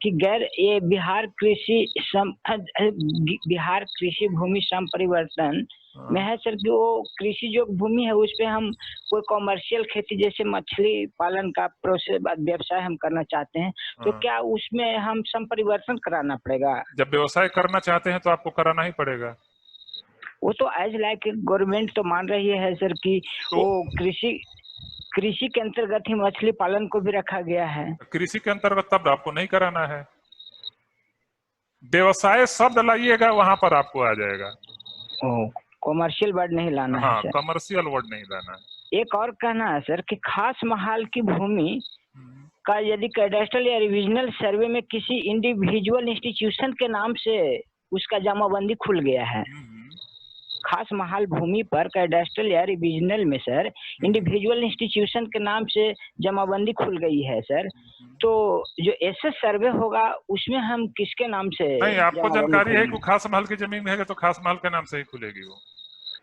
कि ये बिहार कृषि भूमि सम परिवर्तन में है सर कि वो कृषि जो भूमि है उस पे हम कोई कॉमर्शियल खेती जैसे मछली पालन का प्रोसेस व्यवसाय हम करना चाहते हैं, तो क्या उसमें हम सम परिवर्तन कराना पड़ेगा? जब व्यवसाय करना चाहते हैं तो आपको कराना ही पड़ेगा। वो तो एज लाइक गवर्नमेंट तो मान रही है सर कि वो कृषि के अंतर्गत ही मछली पालन को भी रखा गया है। कृषि के अंतर्गत तब आपको नहीं कराना है, व्यवसाय शब्द लाइएगा वहां पर आपको आ जाएगा। कॉमर्शियल वर्ड नहीं लाना है सर। कॉमर्शियल वर्ड नहीं लाना है। एक और कहना है सर कि खास महल की भूमि का यदि कैडेस्ट्रल या रिविजनल सर्वे में किसी इंडिविजुअल इंस्टीट्यूशन के नाम से उसका जमाबंदी खुल गया है, खास महल भूमि पर कैडेस्ट्रल या रिविजनल में सर इंडिविजुअल इंस्टीट्यूशन के नाम से जमाबंदी खुल गई है सर, तो जो एसएस सर्वे होगा उसमें हम किसके नाम से? नहीं, आपको जानकारी है कि खास महल की जमीन है तो खास महल के नाम से ही खुलेगी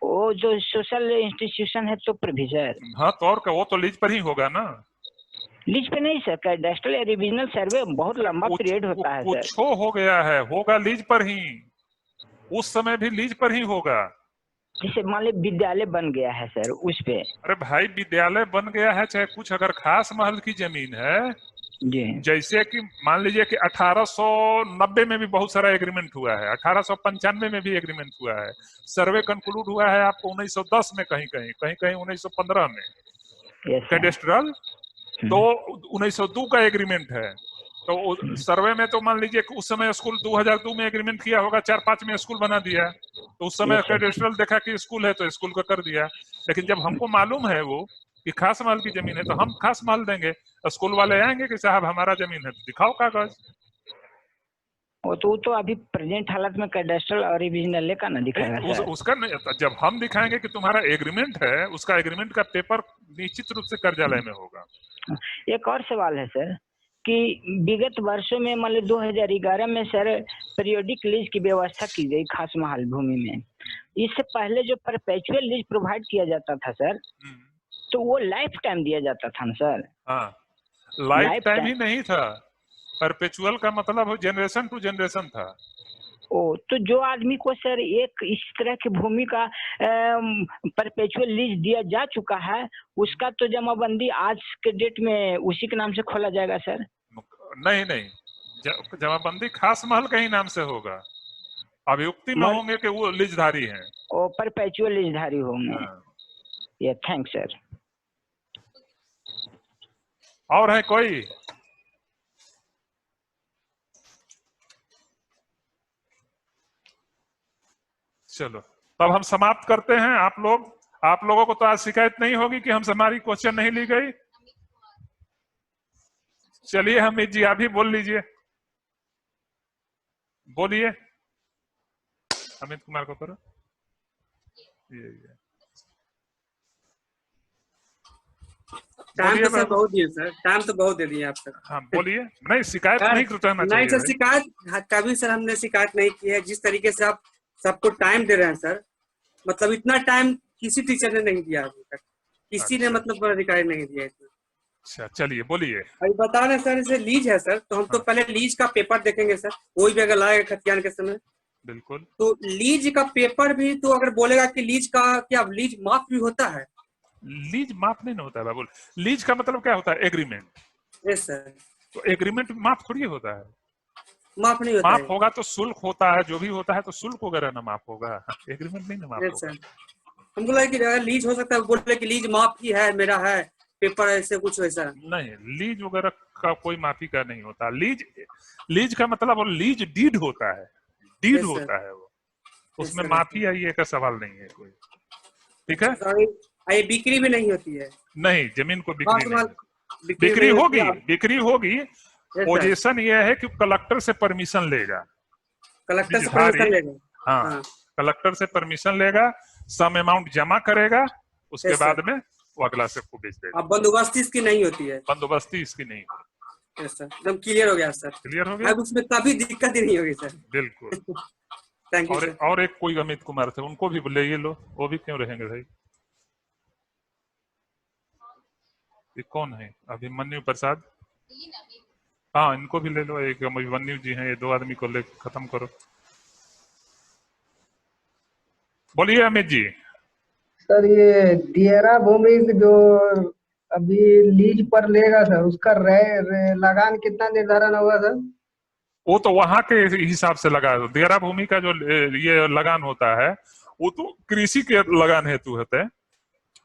वो जो सोशल इंस्टीट्यूशन है तो पर भी सर। हाँ, तो और वो तो लीज पर ही होगा ना। लीज पे नहीं सर, कैडेस्ट्रल या रिविजनल सर्वे बहुत लंबा पीरियड होता है सर। कुछ हो गया है, होगा लीज पर ही, उस समय भी लीज पर ही होगा। जैसे मान लीजिए विद्यालय बन गया है सर उस पे। अरे भाई, विद्यालय बन गया है चाहे कुछ, अगर खास महल की जमीन है जी, जैसे कि मान लीजिए कि 1890 में भी बहुत सारा एग्रीमेंट हुआ है, 1895 में भी एग्रीमेंट हुआ है, सर्वे कंक्लूड हुआ है आपको 1910 में, कहीं 1915 में कैडेस्ट्रल, तो 1902 का एग्रीमेंट है। तो सर्वे में तो मान लीजिए उस समय स्कूल 2002 में एग्रीमेंट किया होगा, 4-5 में स्कूल बना दिया, तो उस समय कैडेस्ट्रल देखा कि स्कूल है तो स्कूल का कर दिया। लेकिन जब हमको मालूम है वो कि खास महल की जमीन है तो हम खास महल देंगे, स्कूल वाले आएंगे कि साहब हमारा जमीन है तो दिखाओ कागज। वो तो अभी प्रेजेंट हालत में कैडेस्ट्रल और रिविजनल का ना दिखाएगा उसका नहीं, जब हम दिखाएंगे कि तुम्हारा एग्रीमेंट है, उसका एग्रीमेंट का पेपर निश्चित रूप से कार्यालय में होगा। एक और सवाल है सर कि विगत वर्षों में मान लो 2011 में सर पीरियोडिक लीज की व्यवस्था की गई खास महल भूमि में। इससे पहले जो परपेचुअल लीज प्रोवाइड किया जाता था सर, तो वो लाइफ टाइम दिया जाता था ना सर? हाँ, लाइफ टाइम ही नहीं था, परपेचुअल का मतलब जनरेशन टू जनरेशन था। तो जो आदमी को सर एक इस तरह की भूमि का परपेचुअल लीज दिया जा चुका है, उसका तो जमाबंदी आज के डेट में उसी के नाम से खोला जाएगा सर? नहीं, जमाबंदी खास महल के ही नाम से होगा, अभियुक्ति में होंगे कि वो लीजधारी हैं। परपेचुअल लीजधारी होंगे। ये थैंक्स सर। और है कोई? चलो तब हम समाप्त करते हैं। आप लोगों को तो आज शिकायत नहीं होगी कि हमसे हमारी क्वेश्चन नहीं ली गई। चलिए हमीद जी आप ही बोल लीजिए, बोलिए। अमित कुमार को करो। ये टाइम तो सर बहुत दिए सर, टाइम तो बहुत दे दिए आप सर। हाँ बोलिए। नहीं शिकायत नहीं करना चाहिए। नहीं सर, शिकायत कभी सर हमने शिकायत नहीं की है। जिस तरीके से आप सबको टाइम दे रहे हैं सर, मतलब इतना टाइम किसी टीचर ने नहीं दिया अभी तक, किसी ने मतलब अधिकारी नहीं दिया इतना। अच्छा चलिए बोलिए। अभी बता रहे सर, जैसे लीज है सर, तो हम तो पहले लीज का पेपर देखेंगे सर, कोई भी अगर लाएगा खतियान के समय। बिल्कुल। तो लीज का पेपर भी तो अगर बोलेगा कि लीज का क्या लीज माफ भी होता है? लीज माफ नहीं होता है बाबू। लीज का मतलब क्या होता है? एग्रीमेंट। Yes sir. तो एग्रीमेंट माफ थोड़ी होता है। माफ नहीं होता। माफ होगा तो शुल्क होता है, जो भी होता है तो शुल्क वगैरह ना माफ होगा, एग्रीमेंट नहीं ना माफ होगा। हमको लगा कि अगर लीज हो सकता है, बोले कि लीज माफ ही है, मेरा है पेपर, ऐसे कुछ वैसा नहीं। लीज वगैरह का कोई माफी का नहीं होता। लीज का मतलब लीज डीड होता है, डीड होता है वो, उसमें माफी आई का सवाल नहीं है कोई। ठीक है। ये बिक्री भी नहीं होती है। नहीं, जमीन को बिक्री होगी, बिक्री होगी। पोजीशन ये है कि कलेक्टर से परमिशन लेगा। कलेक्टर से परमिशन लेगा। हाँ, कलेक्टर से परमिशन लेगा, सम अमाउंट जमा करेगा, उसके बाद में वो अगला से को बेच देगा। अब बंदोबस्ती इसकी नहीं होती है। बंदोबस्ती इसकी नहीं होती। सर एकदम क्लियर हो गया सर। क्लियर हो गया। अब उसमें कभी दिक्कत ही नहीं होगी सर। बिल्कुल। Thank you. और एक कोई अमित कुमार थे, उनको भी ले ये लो। वो भी क्यों रहेंगे भाई? ये कौन है? अभिमन्यु प्रसाद। हाँ इनको भी ले लो। एक अभिमन्यु जी हैं, ये दो आदमी को ले खत्म करो। बोलिए अमित जी। सर ये दियरा भूमि जो अभी लीज पर लेगा सर, उसका लगान कितना निर्धारण होगा सर? वो तो वहां के हिसाब से लगा। दियरा भूमि का जो ये लगान होता है वो तो कृषि के लगान हेतु होते हैं।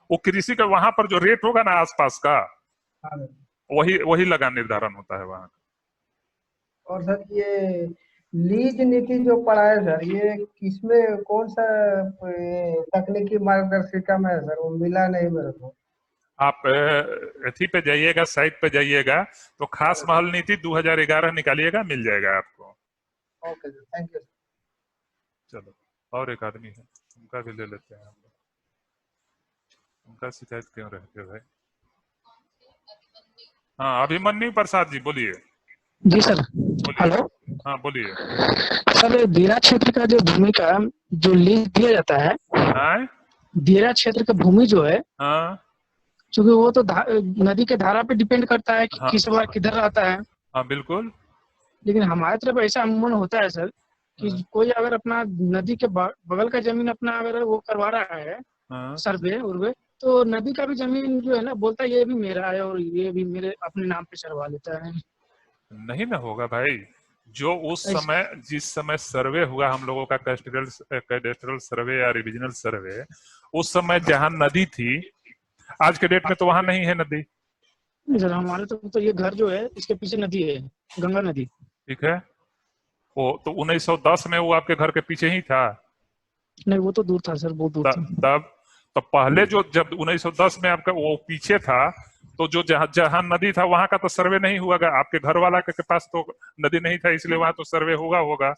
वो कृषि का वहां पर जो रेट होगा ना आसपास का, वही लगान निर्धारण होता है वहां। और सर ये लीज नीति जो पढ़ा है सर, ये किसमें कौन सा तकनीकी मार्गदर्शिका में है सर? वो मिला नहीं मेरे को। आप एथी पे जाइएगा, साइट पे जाइएगा तो खास महल नीति 2011 निकालिएगा, मिल जाएगा आपको। Okay sir, thank you. चलो और एक आदमी है, उनका भी ले लेते हैं हम लोग। उनका शिकायत क्यों रहते भाई? हाँ अभिमन्यु प्रसाद जी बोलिए। जी सर। हेलो। हाँ बोलिए सर। दियरा क्षेत्र का जो भूमि का जो लीज दिया जाता है, दियरा क्षेत्र का भूमि जो है, क्योंकि वो तो नदी के धारा पे डिपेंड करता है कि किस बार किधर रहता है। हाँ बिल्कुल। लेकिन हमारे तरफ ऐसा अमूमन होता है सर कि कोई अगर अपना नदी के बगल का जमीन अपना अगर वो करवा रहा है सर्वे उर्वे, तो नदी का भी जमीन जो है ना, बोलता है ये भी मेरा है और ये भी मेरे अपने नाम पे चढ़वा लेता है। नहीं ना होगा भाई। जो उस समय जिस समय सर्वे हुआ हम लोगों का कैडेस्ट्रल सर्वे या रिविजनल सर्वे, उस समय जहाँ नदी थी, आज के डेट में तो वहां नहीं है नदी। सर हमारे तो ये घर जो है इसके पीछे नदी है, गंगा नदी। ठीक है। वो तो 1910 में वो आपके घर के पीछे ही था? नहीं वो तो दूर था सर, बहुत दूर था। तब पहले जो जब 1910 में आपका वो पीछे था, तो जो जहाँ नदी था वहां का तो सर्वे नहीं हुआ। आपके घर वाला के पास तो नदी नहीं था, इसलिए वहां तो सर्वे होगा।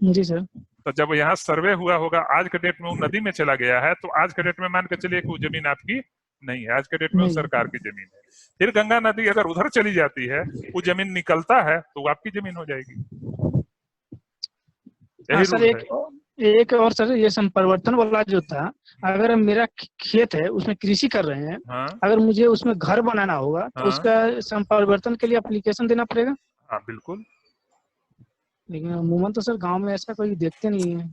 जी सर। तो जब यहाँ सर्वे हुआ होगा, आज के डेट में वो नदी में चला गया है, तो आज के डेट में मान के चलिए कि वो जमीन आपकी नहीं है। आज के डेट में वो सरकार की जमीन है। फिर गंगा नदी अगर उधर चली जाती है, वो जमीन निकलता है तो आपकी जमीन हो जाएगी। सर एक और सर, ये संपरिवर्तन वाला जो था, अगर मेरा खेत है उसमें कृषि कर रहे हैं, अगर मुझे उसमें घर बनाना होगा तो उसका संपरिवर्तन के लिए एप्लीकेशन देना पड़ेगा? हाँ बिल्कुल। लेकिन अमूमन तो सर गांव में ऐसा कोई देखते नहीं है।